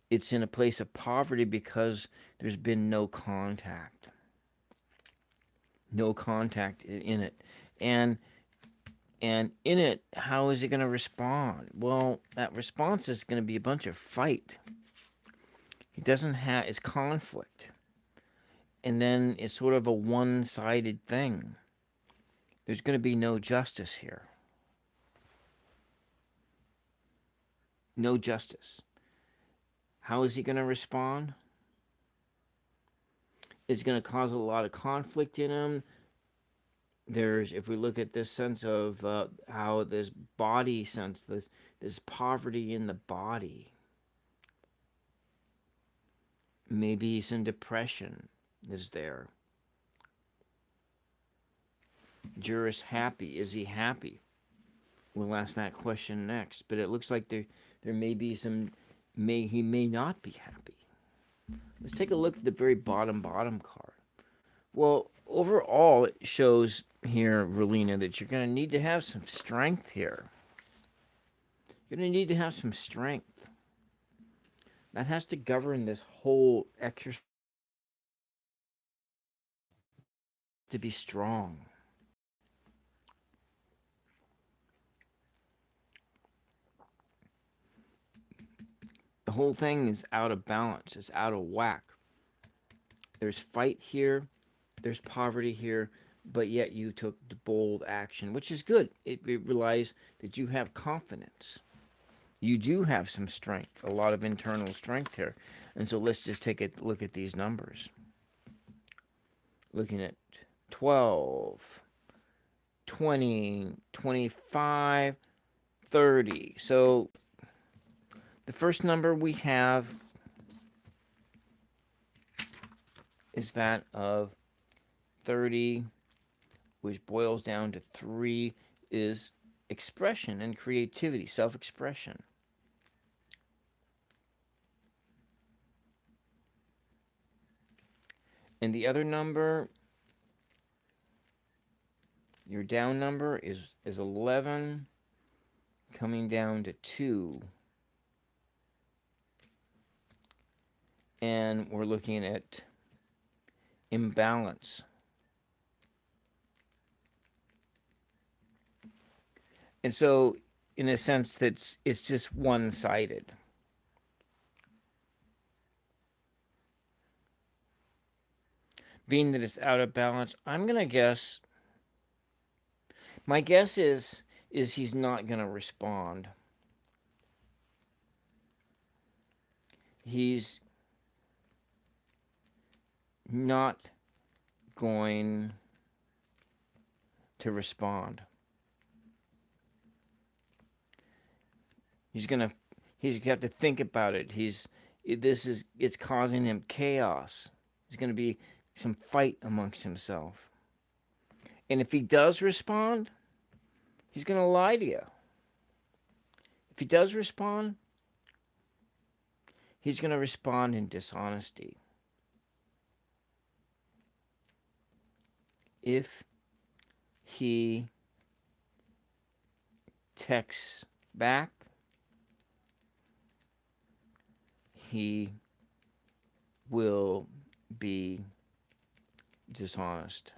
it's in a place of poverty because there's been no contact. No contact in it. And in it, how is it going to respond? Well, that response is going to be a bunch of fight. It doesn't have... It's conflict. And then it's sort of a one-sided thing. There's going to be no justice here. No justice. How is he going to respond? It's going to cause a lot of conflict in him. If we look at this sense of how this body sense, this poverty in the body, maybe some depression is there. Juris happy. Is he happy? We'll ask that question next. But it looks like there may be he may not be happy. Let's take a look at the very bottom card. Well, overall, it shows here, Relina, that you're going to need to have some strength here. You're going to need to have some strength. That has to govern this whole exercise. To be strong. The whole thing is out of balance. It's out of whack. There's fight here. There's poverty here. But yet you took the bold action, which is good. It relies that you have confidence. You do have some strength, a lot of internal strength here. And so let's just take a look at these numbers. Looking at 12, 20, 25, 30. So the first number we have is that of 30, which boils down to 3, is expression and creativity, self-expression. And the other number, your down number, is 11, coming down to 2. And we're looking at imbalance. And so, in a sense, it's just one-sided. Being that it's out of balance, I'm going to guess, my guess is he's not going to respond. He's not going to respond. He's got to think about it. It's causing him chaos. There's going to be some fight amongst himself. And if he does respond, he's going to lie to you. If he does respond, he's going to respond in dishonesty. If he texts back, he will be dishonest.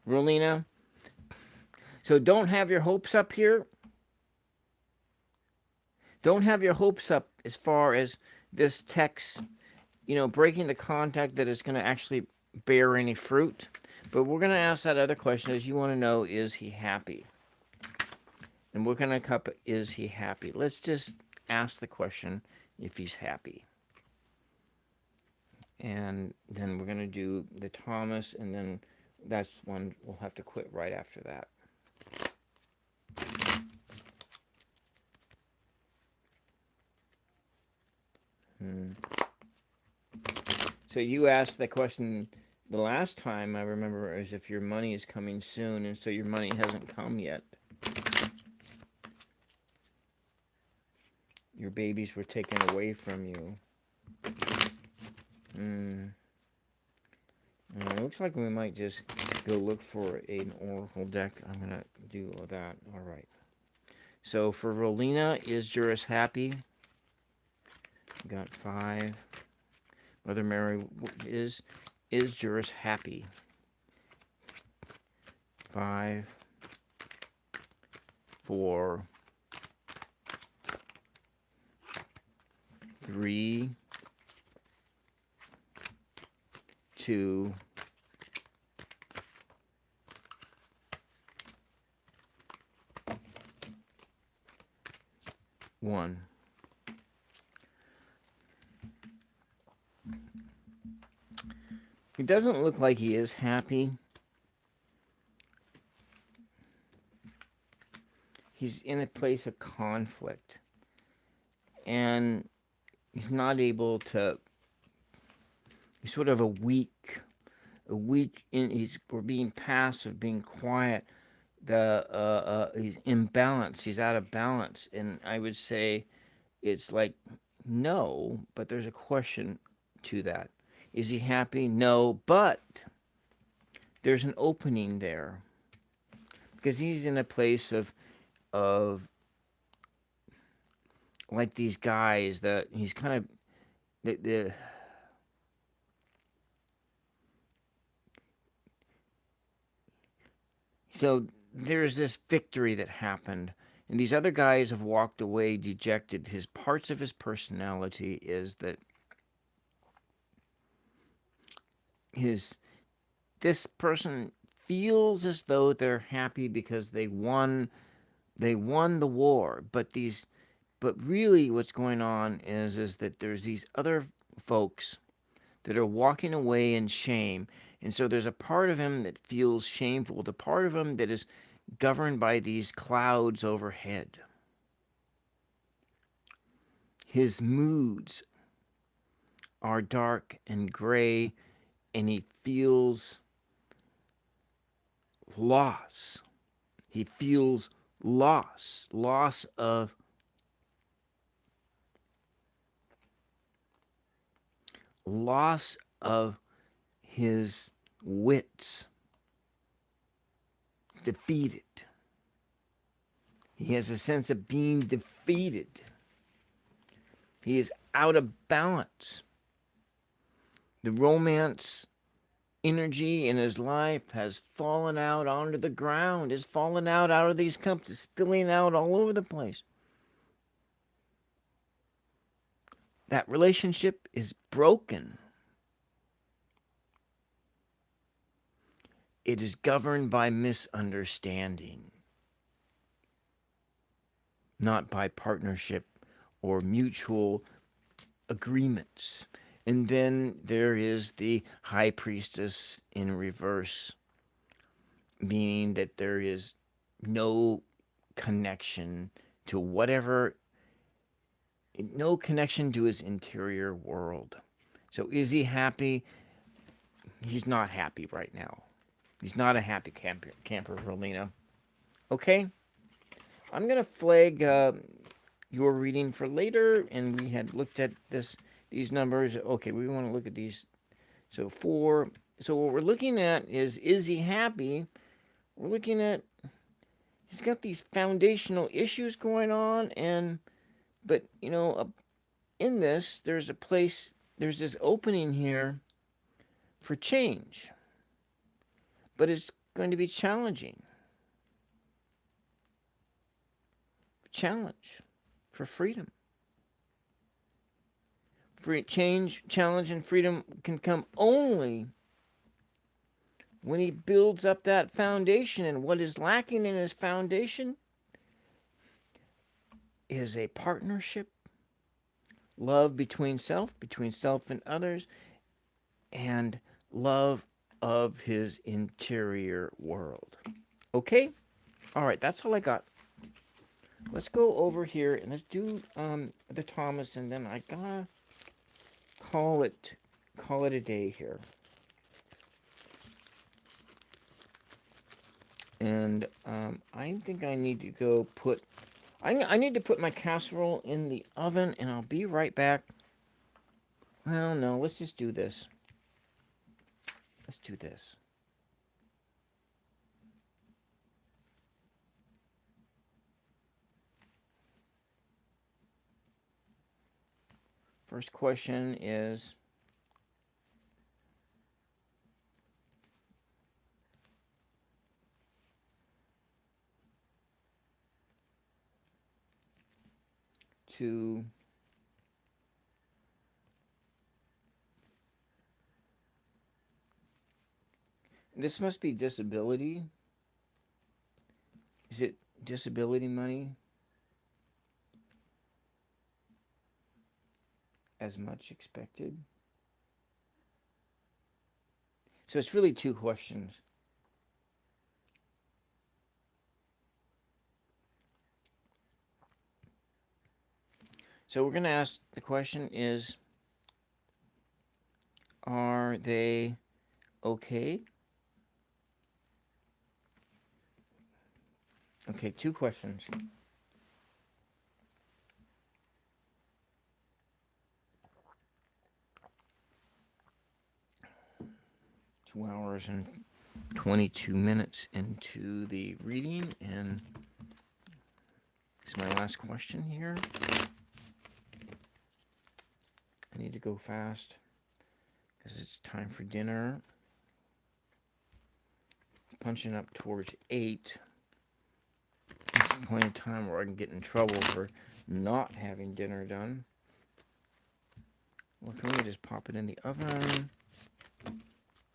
Rolina, so don't have your hopes up here. Don't have your hopes up as far as this text, breaking the contact that is going to actually bear any fruit. But we're going to ask that other question, as you want to know, is he happy? And what kind of cup is he happy? Let's just ask the question if he's happy. And then we're going to do the Thomas, and then that's one we'll have to quit right after that. So you asked the question the last time, I remember, is if your money is coming soon, and so your money hasn't come yet. Your babies were taken away from you. It looks like we might just go look for an oracle deck. I'm going to do that. All right. So for Rolina, is Juris happy? Got 5. Mother Mary, is Juris happy? 5, 4, 3, 2, one. It doesn't look like he is happy. He's in a place of conflict. And he's not able to, he's sort of a weak in, we're being passive, being quiet. He's imbalanced, he's out of balance. And I would say it's like, no, but there's a question to that. Is he happy? No, but there's an opening there because he's in a place of like these guys that he's kind of the so there's this victory that happened, and these other guys have walked away dejected. His parts of his personality is that this person feels as though they're happy because they won the war, but really what's going on is that there's these other folks that are walking away in shame. And so there's a part of him that feels shameful, the part of him that is governed by these clouds overhead. His moods are dark and gray, and he feels loss. He feels loss of his wits, defeated. He has a sense of being defeated. He is out of balance. The romance energy in his life has fallen out onto the ground, has fallen out of these cups, is spilling out all over the place. That relationship is broken. It is governed by misunderstanding, not by partnership or mutual agreements. And then there is the high priestess in reverse, meaning that there is no connection to no connection to his interior world. So is he happy? He's not happy right now. He's not a happy camper, Rolina. Okay? I'm going to flag your reading for later, and we had looked at these numbers. Okay, we want to look at these. So what we're looking at is he happy? We're looking at, he's got these foundational issues going on, but in this, there's this opening here for change. But it's going to be challenging. Challenge for freedom. Change, challenge, and freedom can come only when he builds up that foundation. And what is lacking in his foundation is a partnership, love between self and others, and love of his interior world. Okay? All right, that's all I got. Let's go over here and let's do the Thomas, and then I gotta call it a day here. And I think I need to go put I need to put my casserole in the oven, and I'll be right back. Well, no, let's just do this. Let's do this. First question is, this must be disability. Is it disability money? as much expected? So it's really two questions. So we're going to ask, the question is, are they okay? Okay, two questions. 2 hours and 22 minutes into the reading, and this is my last question here. I need to go fast because it's time for dinner. Punching up towards 8. It's the point in time where I can get in trouble for not having dinner done. Well, can we just pop it in the oven?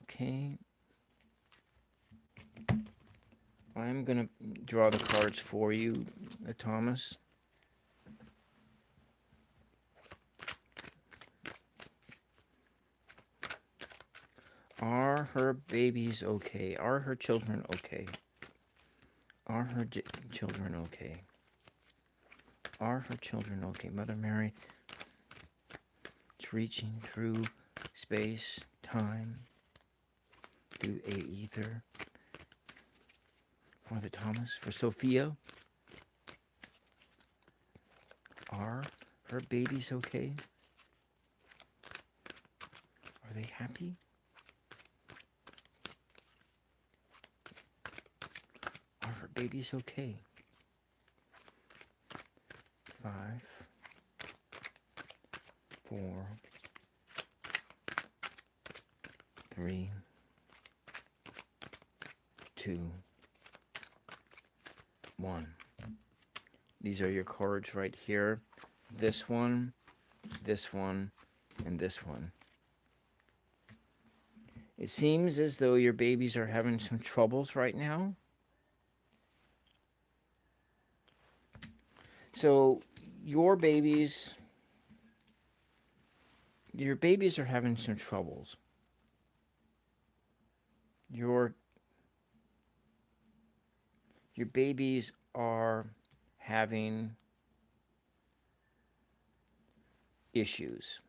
Okay. I'm going to draw the cards for you, Thomas. Are her babies okay? Are her children okay? Are her children okay? Are her children okay? Mother Mary, it's reaching through space, time, through ether. For the Thomas, for Sophia. Are her babies okay? Are they happy? Are her babies okay? 5, 4, 3, 2, 1. These are your cards right here. This one, and this one. It seems as though your babies are having some troubles right now. So your babies are having some troubles. Your babies are having issues.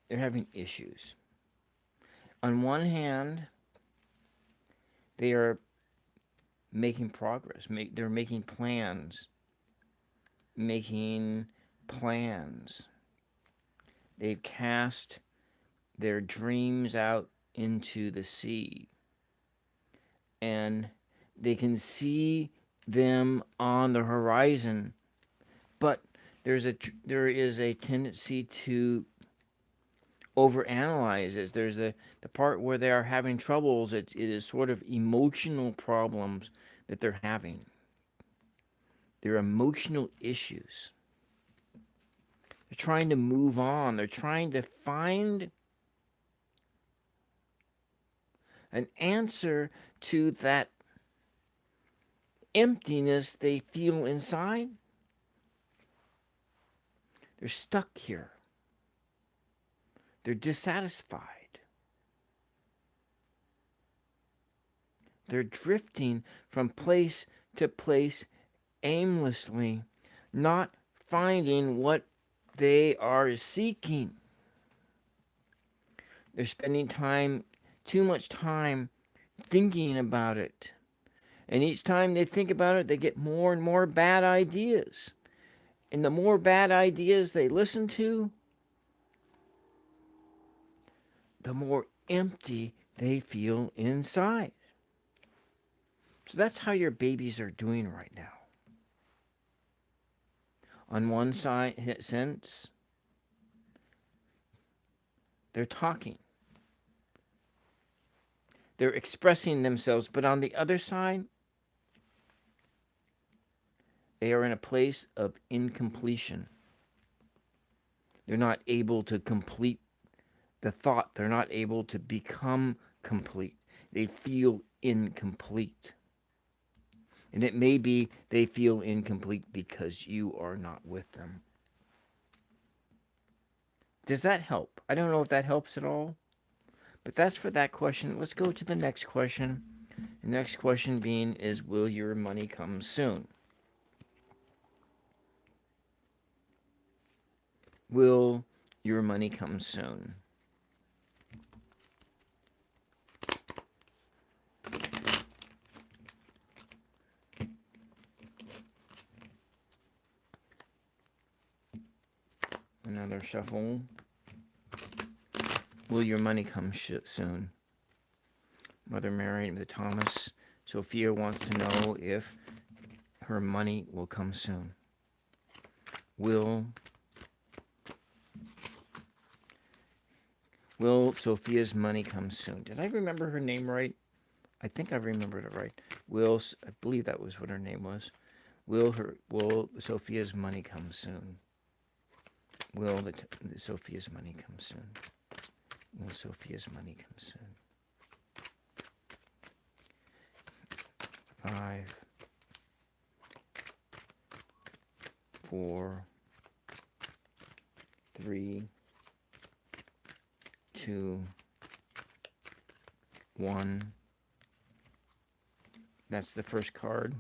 They're having issues. On one hand, they are making progress. They're making plans. They've cast their dreams out into the sea. And they can see them on the horizon. But there is a tendency to overanalyze it. There's the part where they are having troubles. It is sort of emotional problems that they're having. They're emotional issues. They're trying to move on. They're trying to find an answer to that emptiness they feel inside. They're stuck here. They're dissatisfied. They're drifting from place to place aimlessly, not finding what they are seeking. They're spending too much time thinking about it. And each time they think about it, they get more and more bad ideas. And the more bad ideas they listen to, the more empty they feel inside. So that's how your babies are doing right now. On one side, sense, they're talking. They're expressing themselves. But on the other side, they are in a place of incompletion. They're not able to complete the thought. They're not able to become complete. They feel incomplete. And it may be they feel incomplete because you are not with them. Does that help? I don't know if that helps at all, but that's for that question. Let's go to the next question. The next question being is, will your money come soon? Will your money come soon? Another shuffle. Will your money come soon? Mother Mary, the Thomas. Sophia wants to know if her money will come soon. Will Sophia's money come soon? Did I remember her name right? I think I remembered it right. I believe that was what her name was. Will Sophia's money come soon? Will Sophia's money come soon? Will Sophia's money come soon? 5, 4, 3, 2, 1. That's the first card.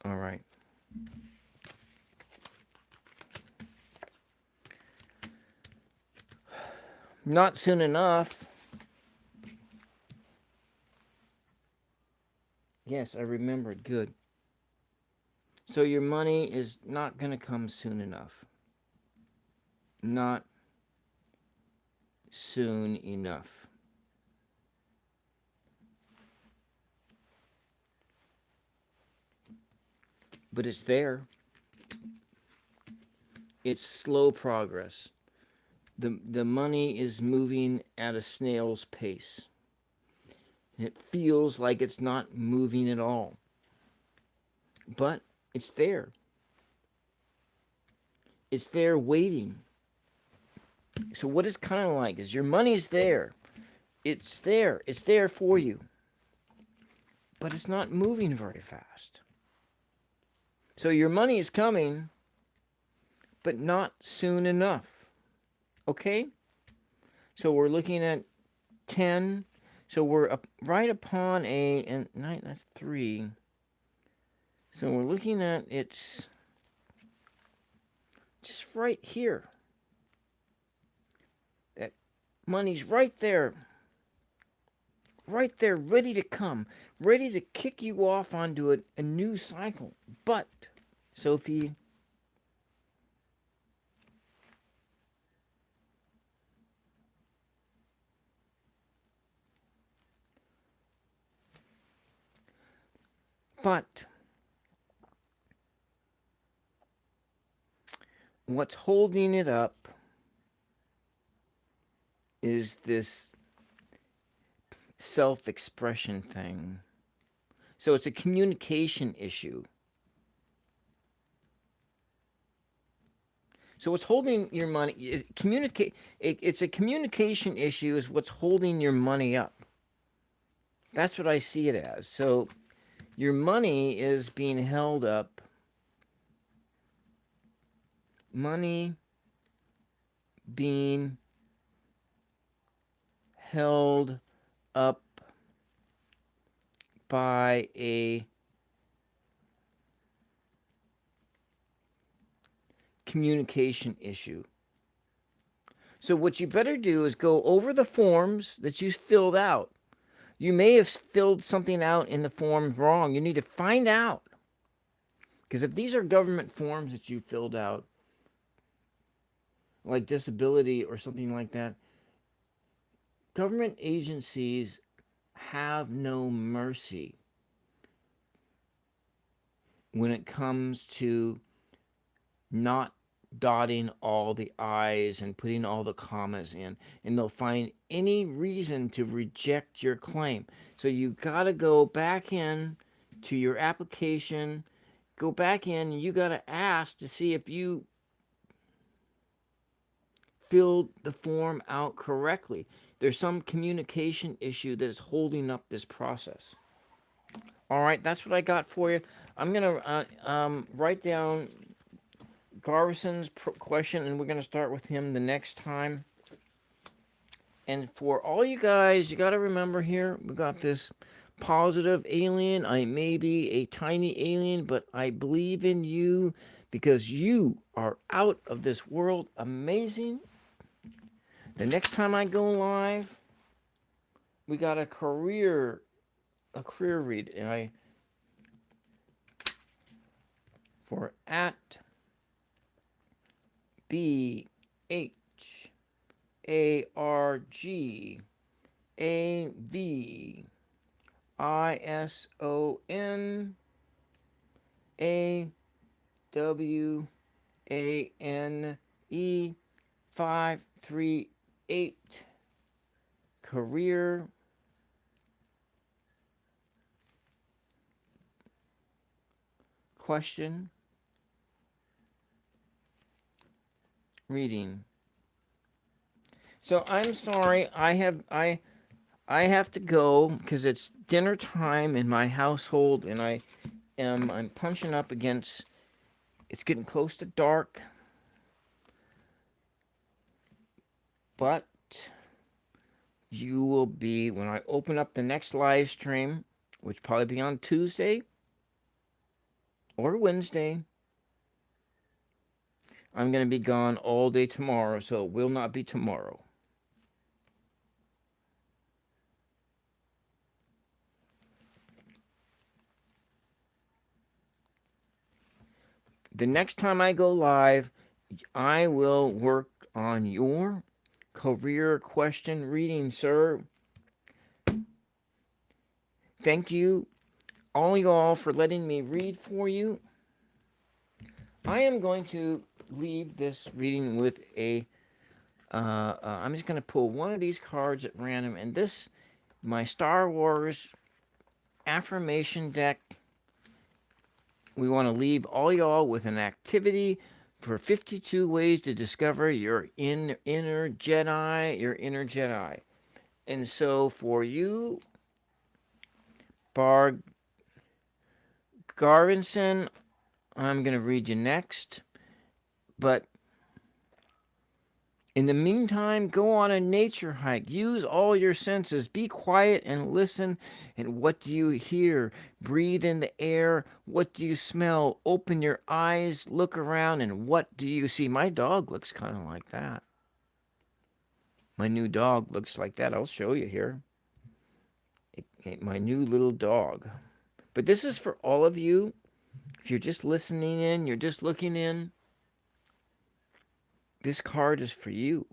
All right. Not soon enough. Yes, I remembered. Good. So your money is not going to come soon enough. Not soon enough. But it's there. It's slow progress. The money is moving at a snail's pace. It feels like it's not moving at all. But it's there. It's there waiting. So what it's kind of like is your money's there. It's there. It's there for you. But it's not moving very fast. So your money is coming, but not soon enough. Okay? So we're looking at 10. So we're up right upon and 9, that's 3. So we're looking at it's just right here. That money's right there. Right there, ready to come. Ready to kick you off onto a new cycle. But, Sophie, what's holding it up is this self-expression thing. So it's a communication issue. So what's holding your money, it's a communication issue is what's holding your money up. That's what I see it as. So your money is being held up. Money being held up by a communication issue. So what you better do is go over the forms that you filled out. You may have filled something out in the forms wrong. You need to find out. Because if these are government forms that you filled out, like disability or something like that, government agencies have no mercy when it comes to not dotting all the I's and putting all the commas in, and they'll find any reason to reject your claim. So you got to go back in to your application, go back in, and you got to ask to see if you filled the form out correctly. There's some communication issue that is holding up this process. All right, that's what I got for you. I'm going to write down, Garvison's question, and we're going to start with him the next time. And for all you guys, you got to remember here, we got this positive alien. I may be a tiny alien, but I believe in you because you are out of this world amazing. The next time I go live, we got a career read, and for at BHARGAVISONE 538 career question reading. So I'm sorry, I have to go because it's dinner time in my household, and I'm punching up against. It's getting close to dark, but you will be when I open up the next live stream, which will probably be on Tuesday or Wednesday. I'm going to be gone all day tomorrow, so it will not be tomorrow. The next time I go live, I will work on your career question reading, sir. Thank you, all y'all, for letting me read for you. I am going to leave this reading with I'm just going to pull one of these cards at random, and this, my Star Wars affirmation deck. We want to leave all y'all with an activity for 52 ways to discover your inner Jedi, And so for you, Garvinson, I'm going to read you next. But in the meantime, go on a nature hike. Use all your senses. Be quiet and listen. And what do you hear? Breathe in the air. What do you smell? Open your eyes. Look around. And what do you see? My dog looks kind of like that. My new dog looks like that. I'll show you here. My new little dog. But this is for all of you. If you're just listening in, you're just looking in, this card is for you.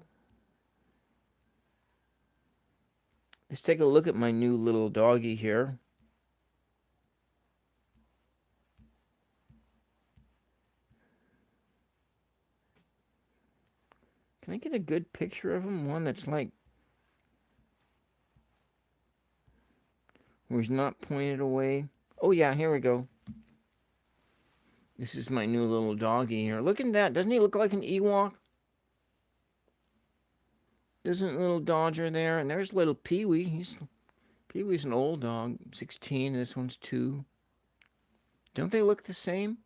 Let's take a look at my new little doggy here. Can I get a good picture of him? One that's like, where he's not pointed away. Oh yeah, here we go. This is my new little doggy here. Look at that. Doesn't he look like an Ewok? Isn't little Dodger there? And there's little Pee-wee. Pee-wee's an old dog. 16. This one's 2. Don't they look the same?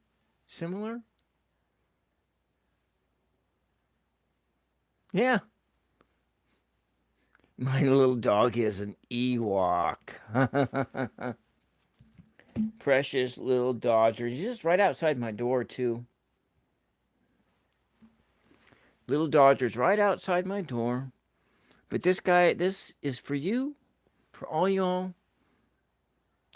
Similar? Yeah. My little dog is an Ewok. Precious little Dodger. He's just right outside my door, too. Little Dodger's right outside my door. But this guy, this is for you, for all y'all.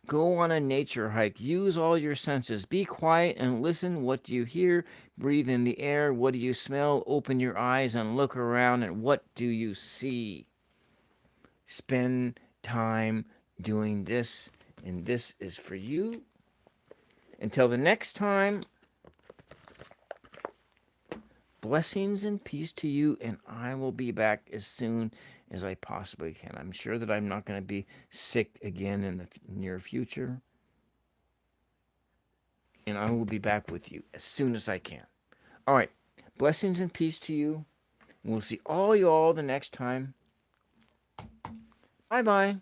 Go on a nature hike. Use all your senses. Be quiet and listen. What do you hear? Breathe in the air. What do you smell? Open your eyes and look around. And what do you see? Spend time doing this. And this is for you. Until the next time, blessings and peace to you. And I will be back as soon as I possibly can. I'm sure that I'm not going to be sick again in the near future. And I will be back with you as soon as I can. All right. Blessings and peace to you. We'll see all y'all the next time. Bye-bye.